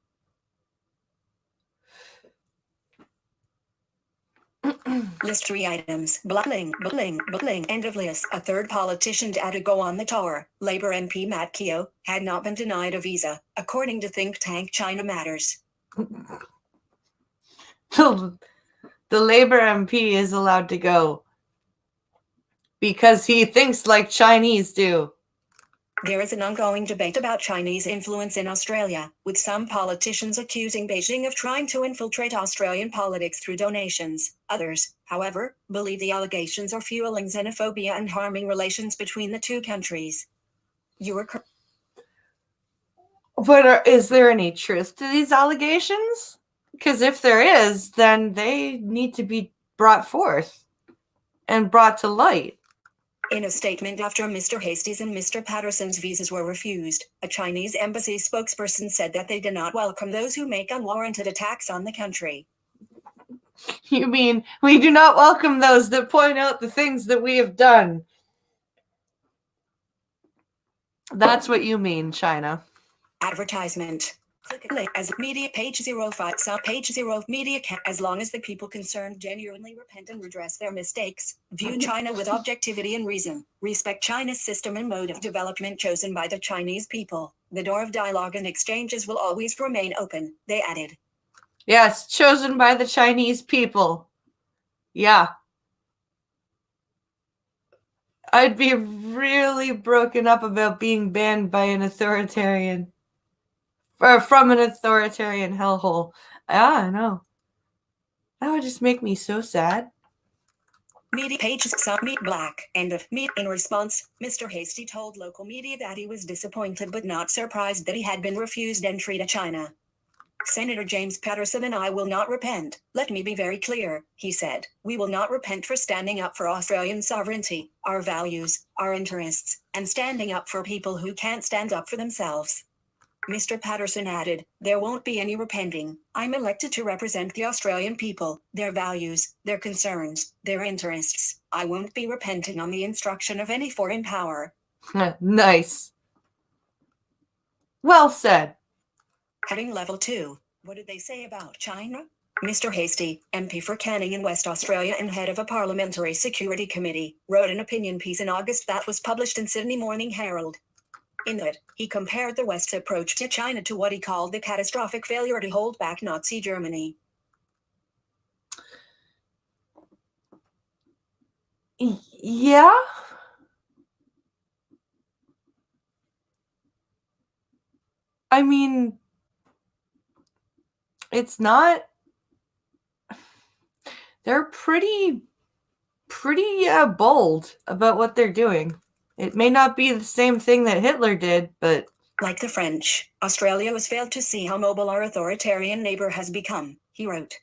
List 3 items. Bling, end of list. A third politician had to go on the tour. Labour MP Matt Keogh had not been denied a visa, according to think tank China Matters. The Labour MP is allowed to go because he thinks like Chinese do. There is an ongoing debate about Chinese influence in Australia, with some politicians accusing Beijing of trying to infiltrate Australian politics through donations. Others, however, believe the allegations are fueling xenophobia and harming relations between the two countries. You are correct. But is there any truth to these allegations? Because if there is, then they need to be brought forth and brought to light. In a statement after Mr. Hastie's and Mr. Patterson's visas were refused, a Chinese embassy spokesperson said that they do not welcome those who make unwarranted attacks on the country. You mean we do not welcome those that point out the things that we have done? That's what you mean, China. Advertisement. Click link as media page 05 sub page 0 media as long as the people concerned genuinely repent and redress their mistakes, view China with objectivity and reason, respect China's system and mode of development chosen by the Chinese people, the door of dialogue and exchanges will always remain open, they added. Yes, chosen by the Chinese people. Yeah. I'd be really broken up about being banned by an authoritarian. Or from an authoritarian hellhole. Yeah, I know. That would just make me so sad. Media pages submit black. End of meet. In response, Mr. Hastie told local media that he was disappointed but not surprised that he had been refused entry to China. Senator James Patterson and I will not repent. Let me be very clear, he said. We will not repent for standing up for Australian sovereignty, our values, our interests, and standing up for people who can't stand up for themselves. Mr. Patterson added, there won't be any repenting. I'm elected to represent the Australian people, their values, their concerns, their interests. I won't be repenting on the instruction of any foreign power. Nice. Well said. Heading level 2. What did they say about China? Mr. Hastie, MP for Canning in West Australia and head of a parliamentary security committee, wrote an opinion piece in August that was published in Sydney Morning Herald. In it, he compared the West's approach to China to what he called the catastrophic failure to hold back Nazi Germany. Yeah? I mean, it's not... They're pretty bold about what they're doing. It may not be the same thing that Hitler did, but... Like the French, Australia has failed to see how mobile our authoritarian neighbor has become, he wrote.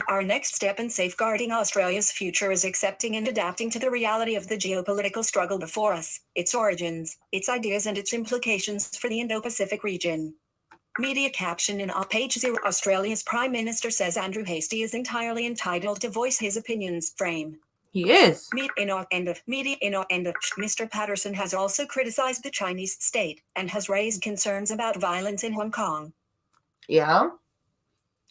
Our next step in safeguarding Australia's future is accepting and adapting to the reality of the geopolitical struggle before us, its origins, its ideas and its implications for the Indo-Pacific region. Media caption in page 0. Australia's Prime Minister says Andrew Hastie is entirely entitled to voice his opinions. Frame. He is. Mr. Patterson has also criticized the Chinese state and has raised concerns about violence in Hong Kong. Yeah.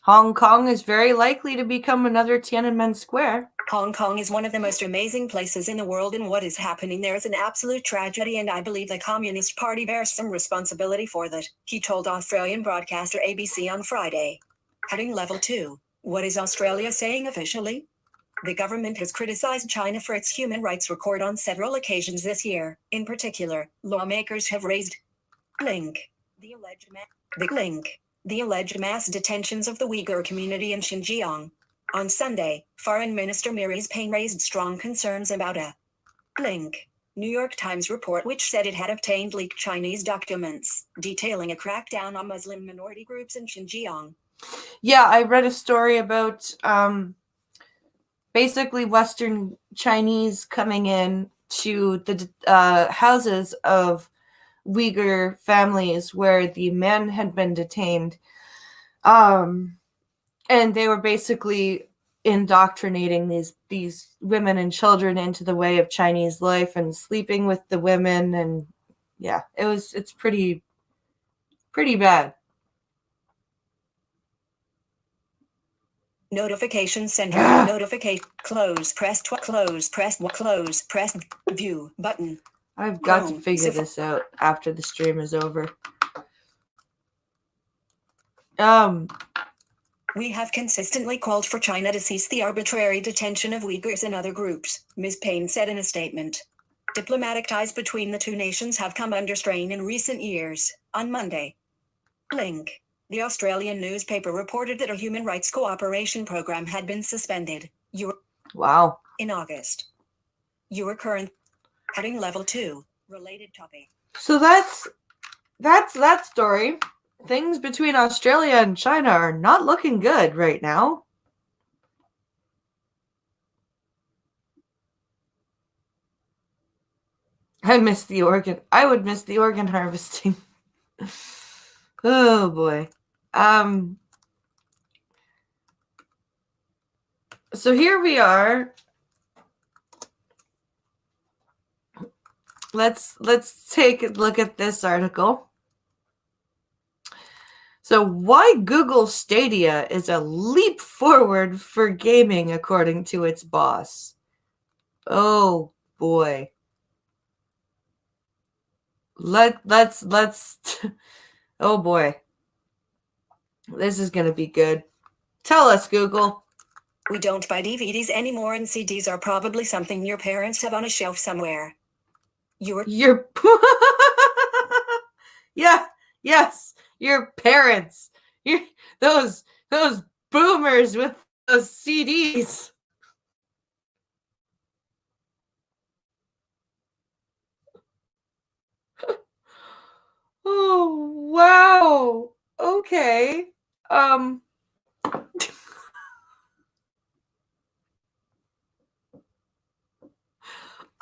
Hong Kong is very likely to become another Tiananmen Square. Hong Kong is one of the most amazing places in the world, and what is happening there is an absolute tragedy, and I believe the Communist Party bears some responsibility for that, he told Australian broadcaster ABC on Friday. Heading Level 2. What is Australia saying officially? The government has criticized China for its human rights record on several occasions this year. In particular, lawmakers have raised the alleged mass detentions of the Uyghur community in Xinjiang. On Sunday, Foreign Minister Marise Payne raised strong concerns about a New York Times report which said it had obtained leaked Chinese documents detailing a crackdown on Muslim minority groups in Xinjiang. Yeah, I read a story about basically Western Chinese coming in to the houses of Uyghur families where the men had been detained. And they were basically indoctrinating these women and children into the way of Chinese life and sleeping with the women, and yeah, it's pretty bad. Notification center. Notification. Close. Press. Close. Press. Close. Press. View button. I've got to figure this out after the stream is over. We have consistently called for China to cease the arbitrary detention of Uyghurs and other groups, Ms. Payne said in a statement. Diplomatic ties between the two nations have come under strain in recent years. On Monday, the Australian newspaper reported that a human rights cooperation program had been suspended. Wow. In August. You are current heading Level 2. Related topic. So that's that story. Things between Australia and China are not looking good right now. I miss the organ. I would miss the organ harvesting. Oh boy. So here we are. Let's take a look at this article. So why Google Stadia is a leap forward for gaming, according to its boss. Oh boy. Let's oh boy. This is going to be good. Tell us, Google. We don't buy DVDs anymore, and CDs are probably something your parents have on a shelf somewhere. Your Yeah, yes, your parents. Those boomers with those CDs. Oh, wow. Okay.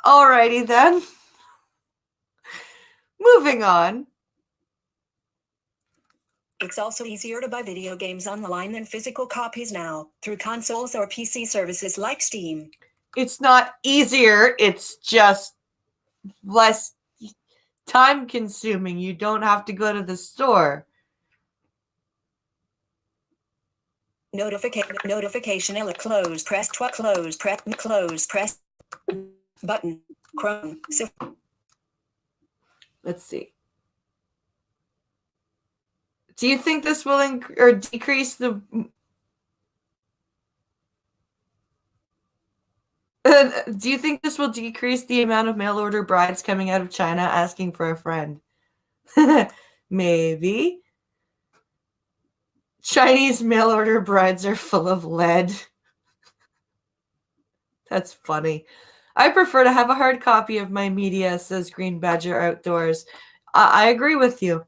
Alrighty then. Moving on. It's also easier to buy video games online than physical copies now, through consoles or PC services like Steam. It's not easier, it's just less time consuming. You don't have to go to the store. Notification close press close press button Chrome. Let's see. Do you think this will decrease the do you think this will decrease the amount of mail order brides coming out of China asking for a friend? Maybe. Chinese mail order brides are full of lead. That's funny. I prefer to have a hard copy of my media, says Green Badger Outdoors. I agree with you.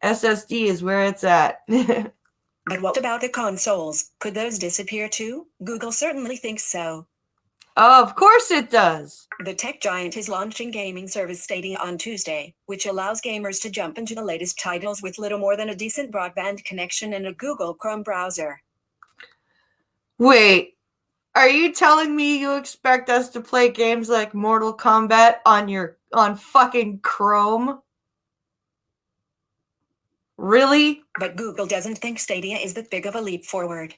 SSD is where it's at. But what about the consoles? Could those disappear too? Google certainly thinks so. Of course it does. The tech giant is launching gaming service Stadia on Tuesday, which allows gamers to jump into the latest titles with little more than a decent broadband connection and a Google Chrome browser. Wait, Are you telling me you expect us to play games like Mortal Kombat on fucking Chrome? Really? But Google doesn't think Stadia is that big of a leap forward.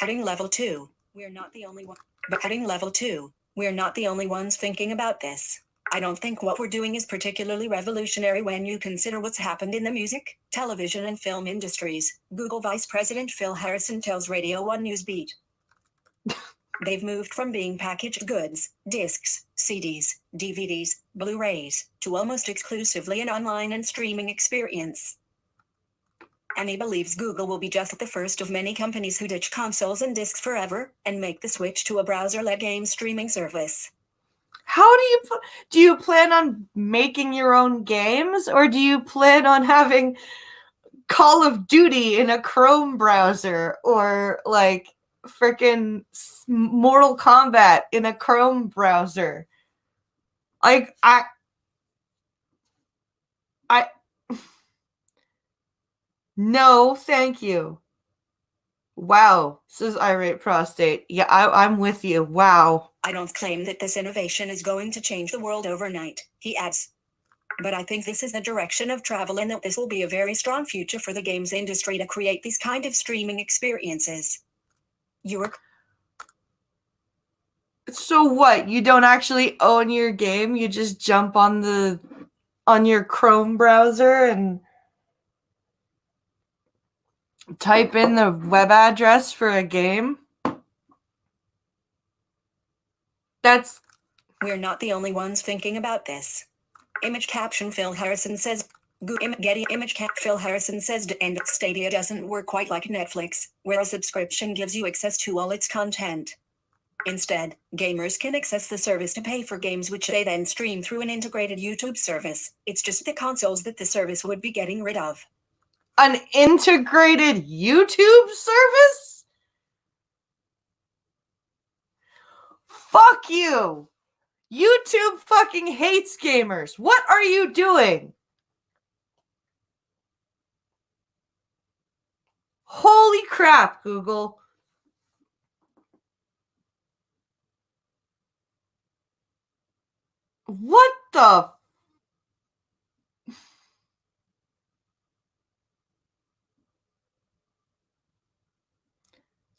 Heading level 2. We're not the only one. But heading level 2. We're not the only ones thinking about this. I don't think what we're doing is particularly revolutionary when you consider what's happened in the music, television, and film industries, Google Vice President Phil Harrison tells Radio 1 Newsbeat. They've moved from being packaged goods, discs, CDs, DVDs, Blu-rays, to almost exclusively an online and streaming experience. And he believes Google will be just the first of many companies who ditch consoles and discs forever and make the switch to a browser-led game streaming service. How do you plan on making your own games, or do you plan on having Call of Duty in a Chrome browser, or like freaking Mortal Kombat in a Chrome browser? Like I no, thank you. Wow, says Irate Prostate. Yeah, I'm with you. Wow. I don't claim that this innovation is going to change the world overnight, he adds. But I think this is the direction of travel and that this will be a very strong future for the games industry to create these kind of streaming experiences. So what? You don't actually own your game? You just jump on your Chrome browser and type in the web address for a game? We're not the only ones thinking about this. Image caption Phil Harrison says, Getty image cap Phil Harrison says, and Stadia doesn't work quite like Netflix, where a subscription gives you access to all its content. Instead, gamers can access the service to pay for games which they then stream through an integrated YouTube service. It's just the consoles that the service would be getting rid of. An integrated YouTube service? Fuck you! YouTube fucking hates gamers. What are you doing? Holy crap, Google. What the?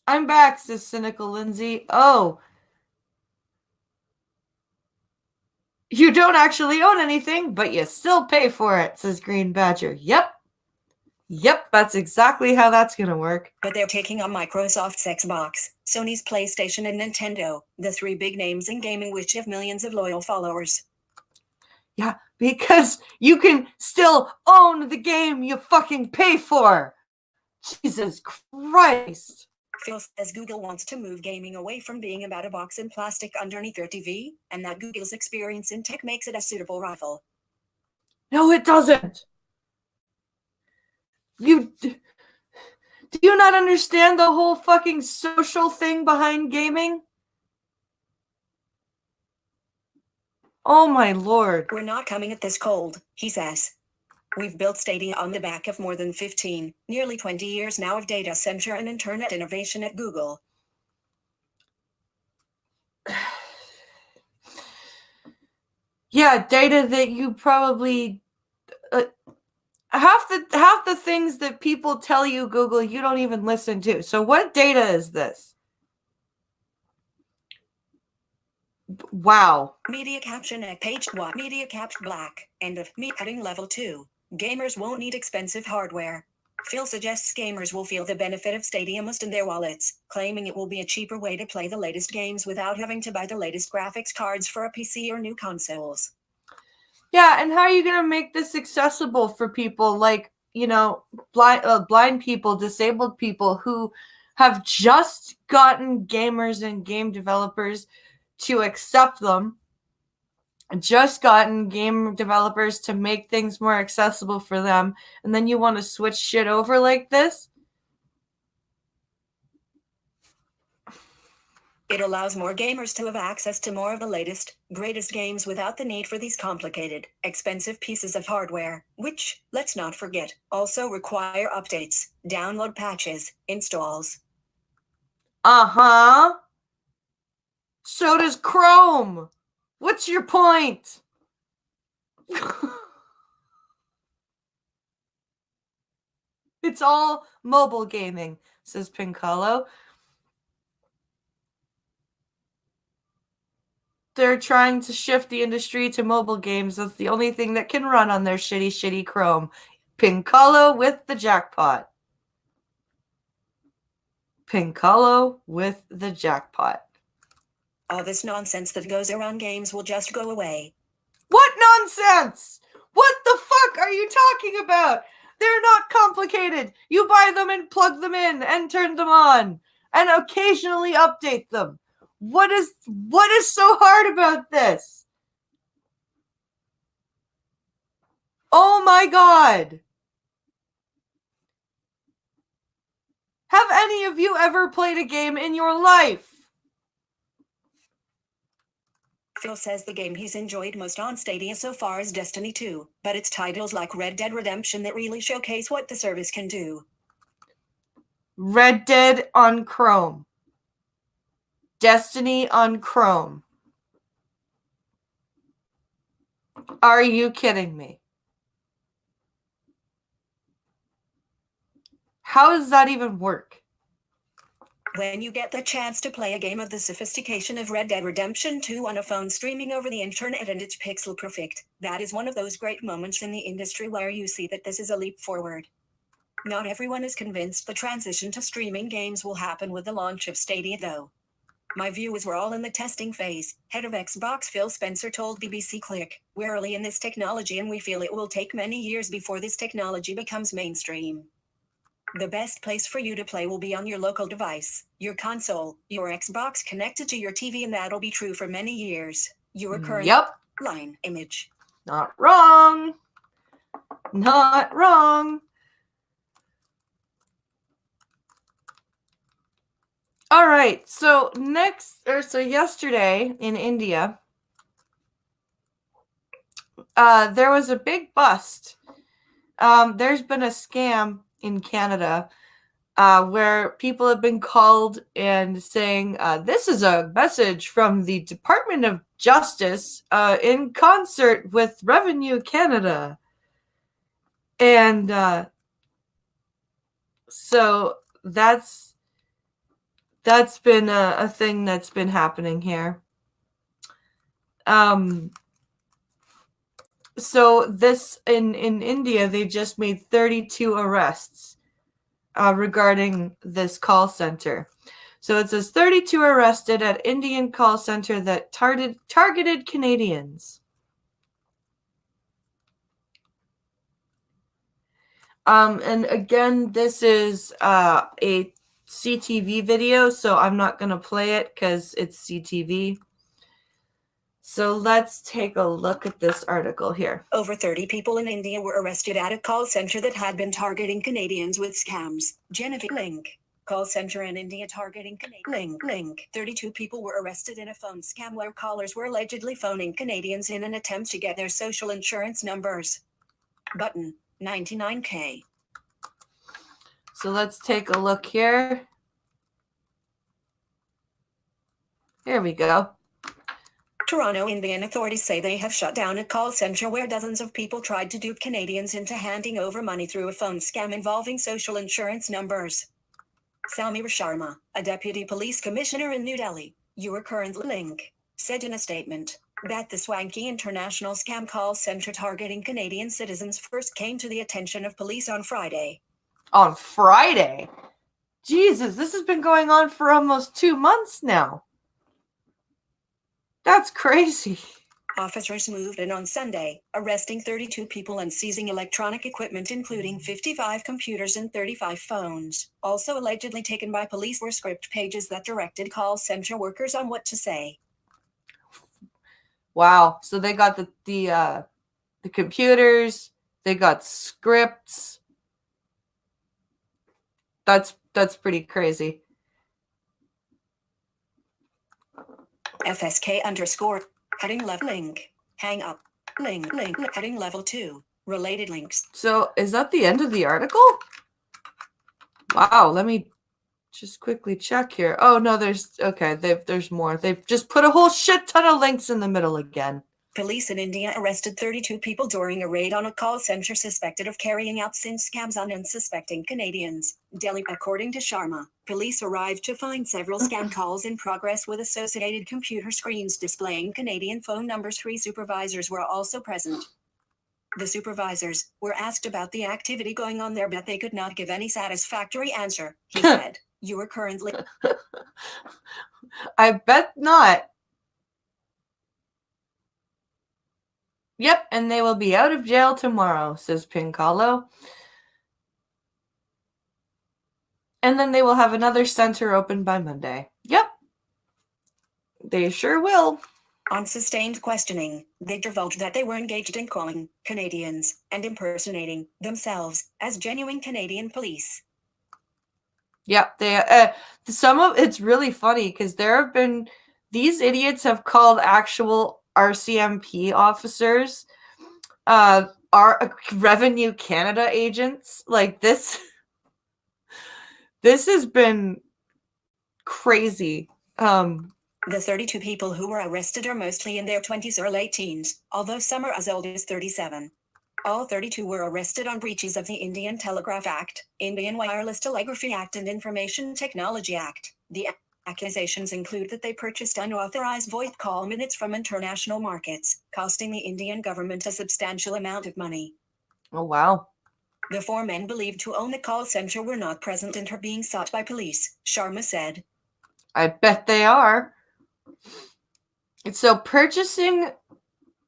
I'm back, says Cynical Lindsay. Oh. You don't actually own anything, but you still pay for it, says Green Badger. Yep, that's exactly how that's going to work. But they're taking on Microsoft's Xbox, Sony's PlayStation, and Nintendo, the three big names in gaming which have millions of loyal followers. Yeah, because you can still own the game you fucking pay for. Jesus Christ. Phil says Google wants to move gaming away from being about a box and plastic underneath their TV, and that Google's experience in tech makes it a suitable rival. No, it doesn't. Do you not understand the whole fucking social thing behind gaming? Oh my lord. We're not coming at this cold, he says. We've built Stadia on the back of more than 15, nearly 20 years now of data center and internet innovation at Google. Yeah, data that you probably half the things that people tell you, Google, you don't even listen to. So what data is this? Wow. Media caption at page what? Media caption black. End of me heading level 2. Gamers won't need expensive hardware. Phil suggests gamers will feel the benefit of Stadia most in their wallets, claiming it will be a cheaper way to play the latest games without having to buy the latest graphics cards for a PC or new consoles. Yeah, and how are you going to make this accessible for people like, blind people, disabled people who have just gotten gamers and game developers to accept them, just gotten game developers to make things more accessible for them, and then you want to switch shit over like this? It allows more gamers to have access to more of the latest, greatest games without the need for these complicated, expensive pieces of hardware, which, let's not forget, also require updates, download patches, installs. Uh-huh. So does Chrome. What's your point? It's all mobile gaming, says Pincolo. They're trying to shift the industry to mobile games. That's the only thing that can run on their shitty Chrome. Pincolo with the jackpot. Pincolo with the jackpot. All this nonsense that goes around games will just go away. What nonsense? What the fuck are you talking about? They're not complicated. You buy them and plug them in and turn them on and occasionally update them. What is so hard about this? Oh my god. Have any of you ever played a game in your life? Phil says the game he's enjoyed most on Stadia so far is Destiny 2, but it's titles like Red Dead Redemption that really showcase what the service can do. Red Dead on Chrome. Destiny on Chrome. Are you kidding me? How does that even work? When you get the chance to play a game of the sophistication of Red Dead Redemption 2 on a phone streaming over the internet and it's pixel perfect, that is one of those great moments in the industry where you see that this is a leap forward. Not everyone is convinced the transition to streaming games will happen with the launch of Stadia though. My view is we're all in the testing phase, head of Xbox Phil Spencer told BBC Click. We're early in this technology and we feel it will take many years before this technology becomes mainstream. The best place for you to play will be on your local device, your console, your Xbox connected to your TV, and that'll be true for many years. Your current line image. Not wrong. Not wrong. All right. So yesterday in India, there was a big bust. There's been a scam in Canada where people have been called and saying, this is a message from the Department of Justice in concert with Revenue Canada. And so that's been a thing that's been happening here. So this in India, they just made 32 arrests regarding this call center. So it says 32 arrested at Indian call center that targeted Canadians. And again, this is a CTV video, so I'm not going to play it because it's CTV. So let's take a look at this article here. Over 30 people in India were arrested at a call center that had been targeting Canadians with scams. Genevieve Link. Call center in India targeting Canadians. Link. 32 people were arrested in a phone scam where callers were allegedly phoning Canadians in an attempt to get their social insurance numbers. Button. 99K. So let's take a look here. Here we go. Toronto Indian authorities say they have shut down a call center where dozens of people tried to dupe Canadians into handing over money through a phone scam involving social insurance numbers. Samir Sharma, a deputy police commissioner in New Delhi, your current link, said in a statement that the swanky international scam call center targeting Canadian citizens first came to the attention of police on Friday. On Friday? Jesus, this has been going on for almost 2 months now. That's crazy. Officers moved in on Sunday, arresting 32 people and seizing electronic equipment including 55 computers and 35 phones. Also allegedly taken by police were script pages that directed call center workers on what to say. Wow. So they got the computers, they got scripts. That's pretty crazy. FSK _ heading level link. Hang up. Link heading level 2. Related links. So is that the end of the article? Wow, let me just quickly check here. Oh no, there's more. They've just put a whole shit ton of links in the middle again. Police in India arrested 32 people during a raid on a call center suspected of carrying out SIM scams on unsuspecting Canadians. Delhi, according to Sharma, police arrived to find several scam calls in progress with associated computer screens displaying Canadian phone numbers. 3 supervisors were also present. The supervisors were asked about the activity going on there, but they could not give any satisfactory answer. He said, "You are currently..." I bet not. Yep, and they will be out of jail tomorrow, says Pincalo. And then they will have another center open by Monday. Yep. They sure will. On sustained questioning, they divulged that they were engaged in calling Canadians and impersonating themselves as genuine Canadian police. Yep, it's really funny because there have been these idiots have called actual RCMP officers are Revenue Canada agents. Like this has been crazy. The 32 people who were arrested are mostly in their 20s or late teens, although some are as old as 37. All 32 were arrested on breaches of the Indian Telegraph Act, Indian Wireless Telegraphy Act, and Information Technology Act. The accusations include that they purchased unauthorized VoIP call minutes from international markets, costing the Indian government a substantial amount of money. Oh, wow. The 4 men believed to own the call center were not present and are being sought by police, Sharma said. I bet they are. So purchasing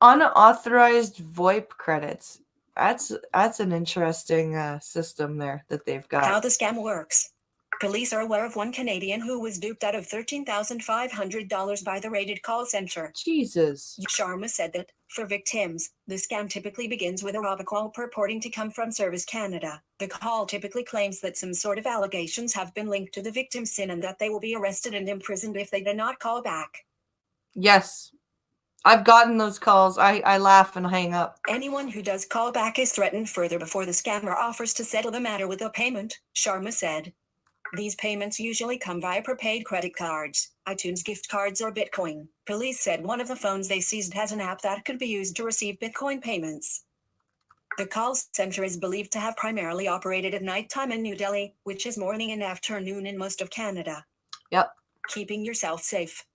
unauthorized VoIP credits. That's an interesting system there that they've got. How the scam works. Police are aware of one Canadian who was duped out of $13,500 by the raided call center. Jesus. Sharma said that, for victims, the scam typically begins with a robocall purporting to come from Service Canada. The call typically claims that some sort of allegations have been linked to the victim's sin and that they will be arrested and imprisoned if they do not call back. Yes. I've gotten those calls. I laugh and hang up. Anyone who does call back is threatened further before the scammer offers to settle the matter with a payment, Sharma said. These payments usually come via prepaid credit cards, iTunes gift cards, or Bitcoin. Police said one of the phones they seized has an app that could be used to receive Bitcoin payments. The call center is believed to have primarily operated at nighttime in New Delhi, which is morning and afternoon in most of Canada. Yep. Keeping yourself safe.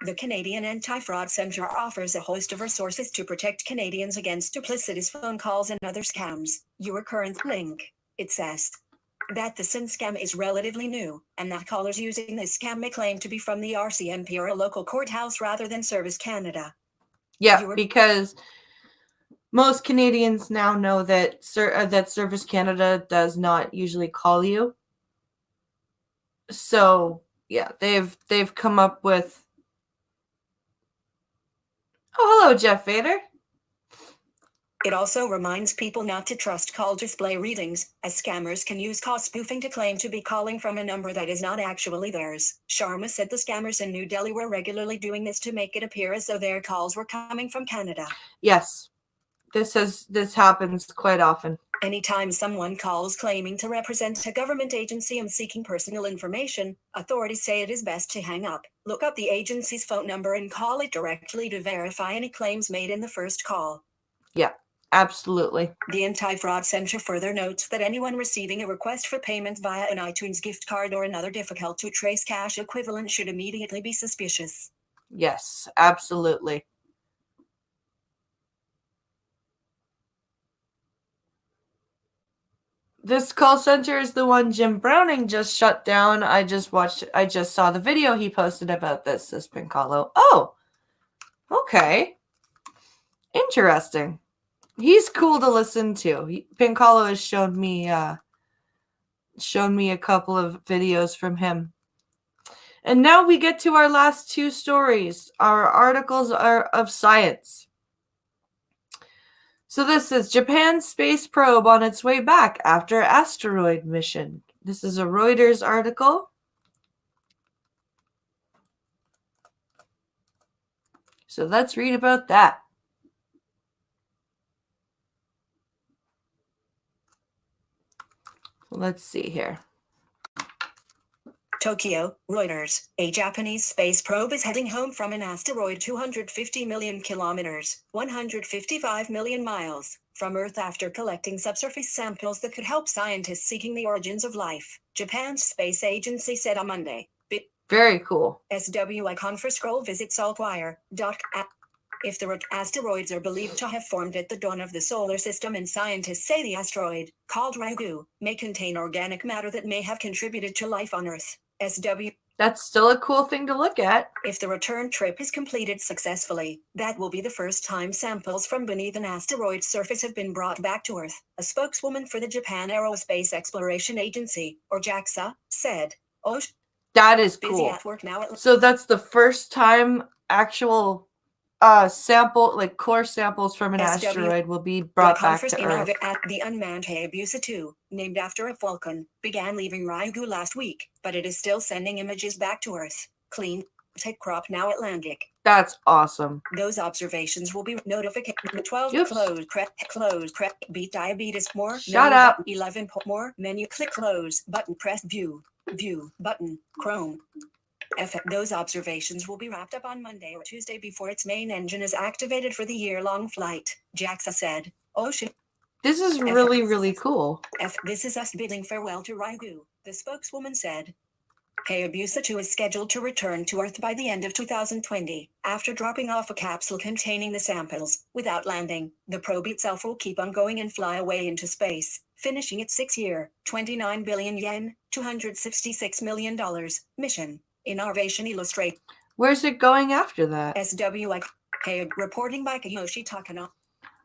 The Canadian Anti-Fraud Center offers a host of resources to protect Canadians against duplicitous phone calls and other scams. Your current link, it says. That the SIM scam is relatively new, and that callers using this scam may claim to be from the RCMP or a local courthouse rather than Service Canada. Yeah, because most Canadians now know that that Service Canada does not usually call you. So yeah, they've come up with. Oh, hello, Jeff Vader. It also reminds people not to trust call display readings, as scammers can use call spoofing to claim to be calling from a number that is not actually theirs. Sharma said the scammers in New Delhi were regularly doing this to make it appear as though their calls were coming from Canada. Yes, this happens quite often. Anytime someone calls claiming to represent a government agency and seeking personal information, authorities say it is best to hang up, look up the agency's phone number, and call it directly to verify any claims made in the first call. Yeah. Absolutely. The Anti-Fraud Center further notes that anyone receiving a request for payment via an iTunes gift card or another difficult-to-trace cash equivalent should immediately be suspicious. Yes, absolutely. This call center is the one Jim Browning just shut down. I just saw the video he posted about this Pincalo. Oh, okay. Interesting. He's cool to listen to. Pincalo has shown me a couple of videos from him. And now we get to our last 2 stories. Our articles are of science. So this is Japan's space probe on its way back after asteroid mission. This is a Reuters article. So let's read about that. Let's see here. Tokyo, Reuters. A Japanese space probe is heading home from an asteroid 250 million kilometers, 155 million miles, from Earth after collecting subsurface samples that could help scientists seeking the origins of life, Japan's space agency said on Monday. Very cool. SWI conference scroll visit saltwire. If the asteroids are believed to have formed at the dawn of the solar system, and scientists say the asteroid, called Ryugu, may contain organic matter that may have contributed to life on Earth. That's still a cool thing to look at. If the return trip is completed successfully, that will be the first time samples from beneath an asteroid's surface have been brought back to Earth, a spokeswoman for the Japan Aerospace Exploration Agency, or JAXA, said. That is Busy cool. at work now. So that's the first time actual sample, like core samples from an asteroid will be brought back to Earth. At the unmanned Hayabusa 2, named after a falcon, began leaving Ryugu last week, but it is still sending images back to Earth. Clean tech crop now Atlantic. That's awesome. Those observations will be notification. 12 Oops. close beat diabetes more. Shut up. 11 more menu click close button press view button Chrome. Those observations will be wrapped up on Monday or Tuesday before its main engine is activated for the year-long flight, JAXA said. Ocean. This is really cool. This is us bidding farewell to Ryugu, the spokeswoman said. Hayabusa 2 is scheduled to return to Earth by the end of 2020, after dropping off a capsule containing the samples. Without landing, the probe itself will keep on going and fly away into space, finishing its 6-year, 29 billion yen, $266 million, mission. Innovation Illustrate. Where's it going after that? SWI. Reporting by Kiyoshi Takano.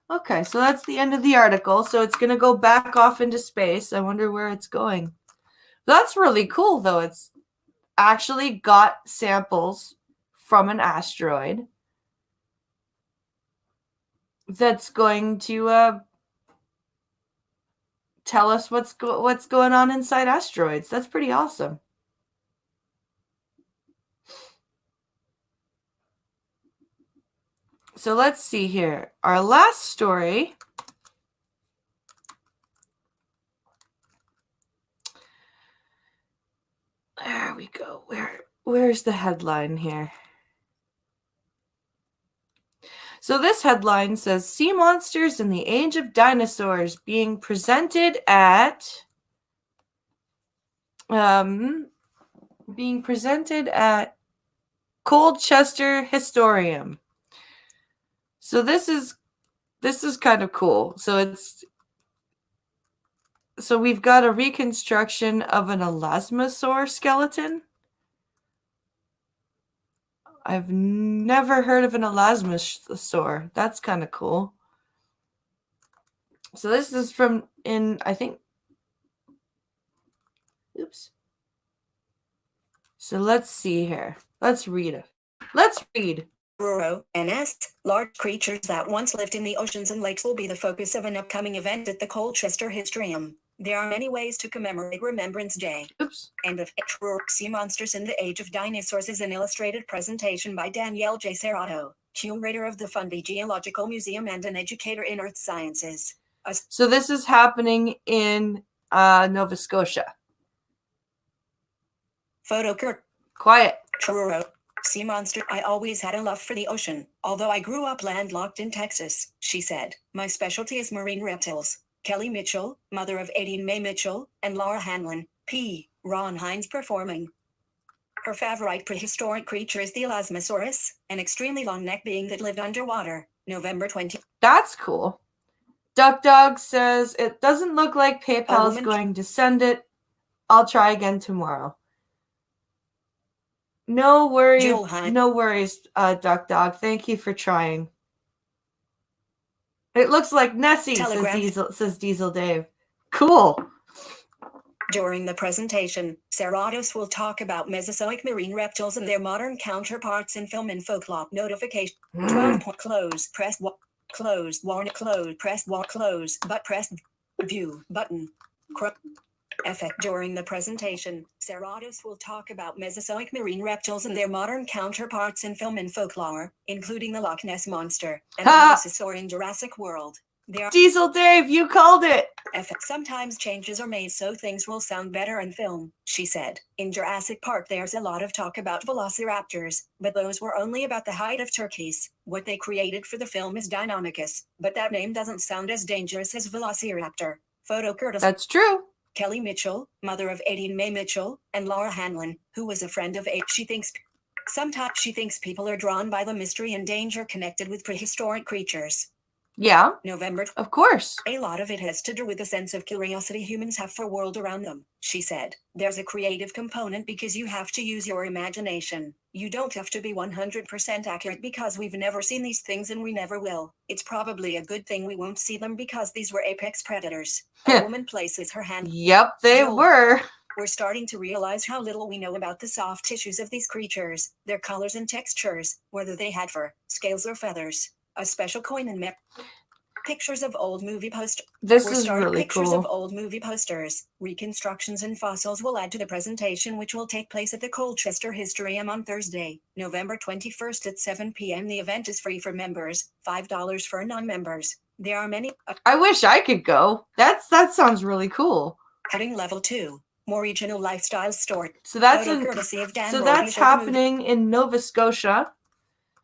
Okay, so that's the end of the article. So it's going to go back off into space. I wonder where it's going. That's really cool, though. It's actually got samples from an asteroid that's going to tell us what's going on inside asteroids. That's pretty awesome. So let's see here. Our last story. There we go. Where's the headline here? So this headline says Sea Monsters in the Age of Dinosaurs being presented at Colchester Historium. So this is kind of cool. So we've got a reconstruction of an elasmosaur skeleton. I've never heard of an elasmosaur. That's kind of cool. So this is from oops. So let's see here. Let's read it. Let's read. Roro, NS, large creatures that once lived in the oceans and lakes will be the focus of an upcoming event at the Colchester Historium. There are many ways to commemorate Remembrance Day. Oops. And of Sea Monsters in the Age of Dinosaurs is an illustrated presentation by Danielle J. Serrato, curator of the Fundy Geological Museum and an educator in earth sciences. So this is happening in Nova Scotia. Photo Quiet. Truro. Sea monster. I always had a love for the ocean, although I grew up landlocked in Texas, she said. My specialty is marine reptiles. Kelly Mitchell, mother of 18 May Mitchell, and Laura Hanlon, P. Ron Hines performing. Her favorite prehistoric creature is the Elasmosaurus, an extremely long neck being that lived underwater. November 20. That's cool. Duck Dog says, it doesn't look like PayPal is going to send it. I'll try again tomorrow. No worries, Duck Dog. Thank you for trying. It looks like Nessie, says Diesel Dave. Cool. During the presentation, Serratos will talk about Mesozoic marine reptiles and their modern counterparts in film and folklore. Notification. 12. Close. Press. Close. Warn. Close. Press. Close. But press. View. Button. Effect. During the presentation, Serratos will talk about Mesozoic marine reptiles and their modern counterparts in film and folklore, including the Loch Ness Monster and the Mosasaur in Jurassic World. Diesel Dave, you called it! Sometimes changes are made so things will sound better in film, she said. In Jurassic Park, there's a lot of talk about velociraptors, but those were only about the height of turkeys. What they created for the film is Deinonychus, but that name doesn't sound as dangerous as velociraptor. Photo courtesy. That's true. Kelly Mitchell, mother of Aideen Mae Mitchell, and Laura Hanlon, who was a friend of Aid. Sometimes she thinks people are drawn by the mystery and danger connected with prehistoric creatures. Yeah, November. of course. A lot of it has to do with the sense of curiosity humans have for world around them, she said. There's a creative component because you have to use your imagination. You don't have to be 100% accurate because we've never seen these things and we never will. It's probably a good thing we won't see them because these were apex predators. A woman places her hand. Yep, they were. We're starting to realize how little we know about the soft tissues of these creatures, their colors and textures, whether they had fur, scales or feathers. A special coin and pictures of old movie posters. This is really pictures cool. of old movie posters, reconstructions and fossils will add to the presentation, which will take place at the Colchester Historyum on Thursday, November 21st at 7 p.m. The event is free for members, $5 for non-members. There are many. I wish I could go. That sounds really cool. Heading level 2. More regional lifestyle store. So that's happening in Nova Scotia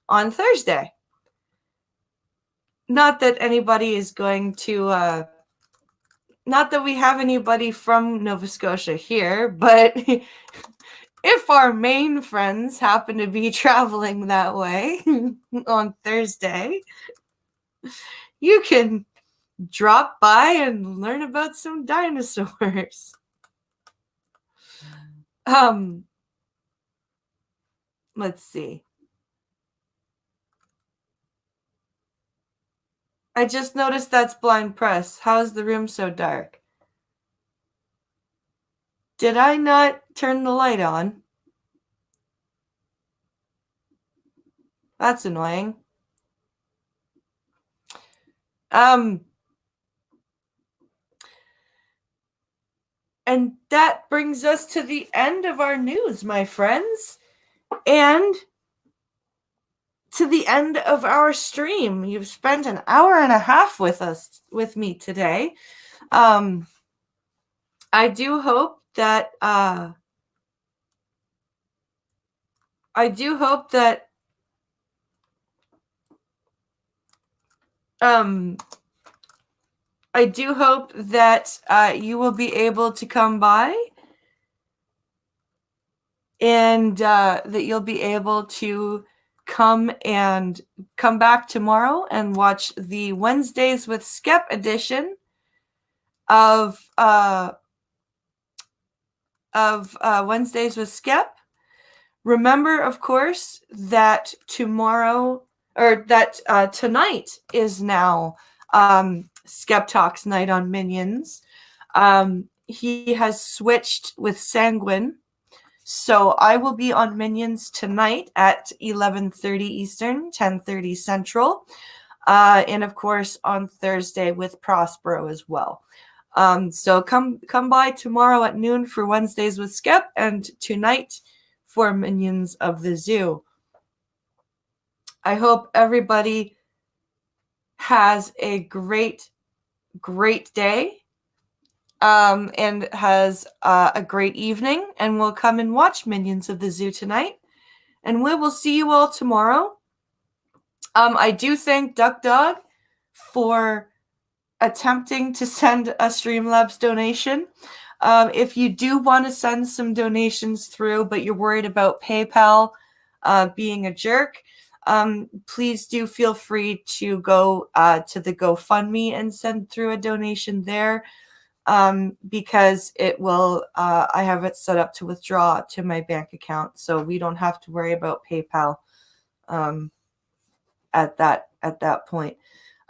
on Thursday. Not that anybody is going to not that we have anybody from Nova Scotia here, but if our main friends happen to be traveling that way on Thursday, you can drop by and learn about some dinosaurs. Let's see. I just noticed that's blind press. How is the room so dark? Did I not turn the light on? That's annoying. And that brings us to the end of our news, my friends. And to the end of our stream. You've spent an hour and a half with me today. I do hope that you will be able to come by and that you'll be able to come back tomorrow and watch the Wednesdays with Skep edition of Wednesdays with Skep. Remember, of course, that tonight is now Skep Talks night on Minions. He has switched with Sanguine. So I will be on Minions tonight at 11:30 Eastern, 10:30 Central. And of course on Thursday with Prospero as well. So come by tomorrow at noon for Wednesdays with Skep and tonight for Minions of the Zoo. I hope everybody has a great day. And has a great evening, and will come and watch Minions of the Zoo tonight. And we will see you all tomorrow. I do thank Duck Dog for attempting to send a Streamlabs donation. If you do want to send some donations through, but you're worried about PayPal being a jerk, please do feel free to go to the GoFundMe and send through a donation there. Because it will, I have it set up to withdraw to my bank account, so we don't have to worry about PayPal at that point.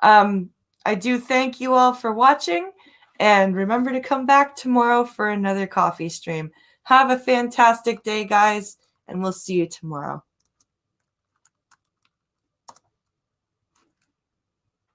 I do thank you all for watching, and remember to come back tomorrow for another coffee stream. Have a fantastic day, guys, and we'll see you tomorrow.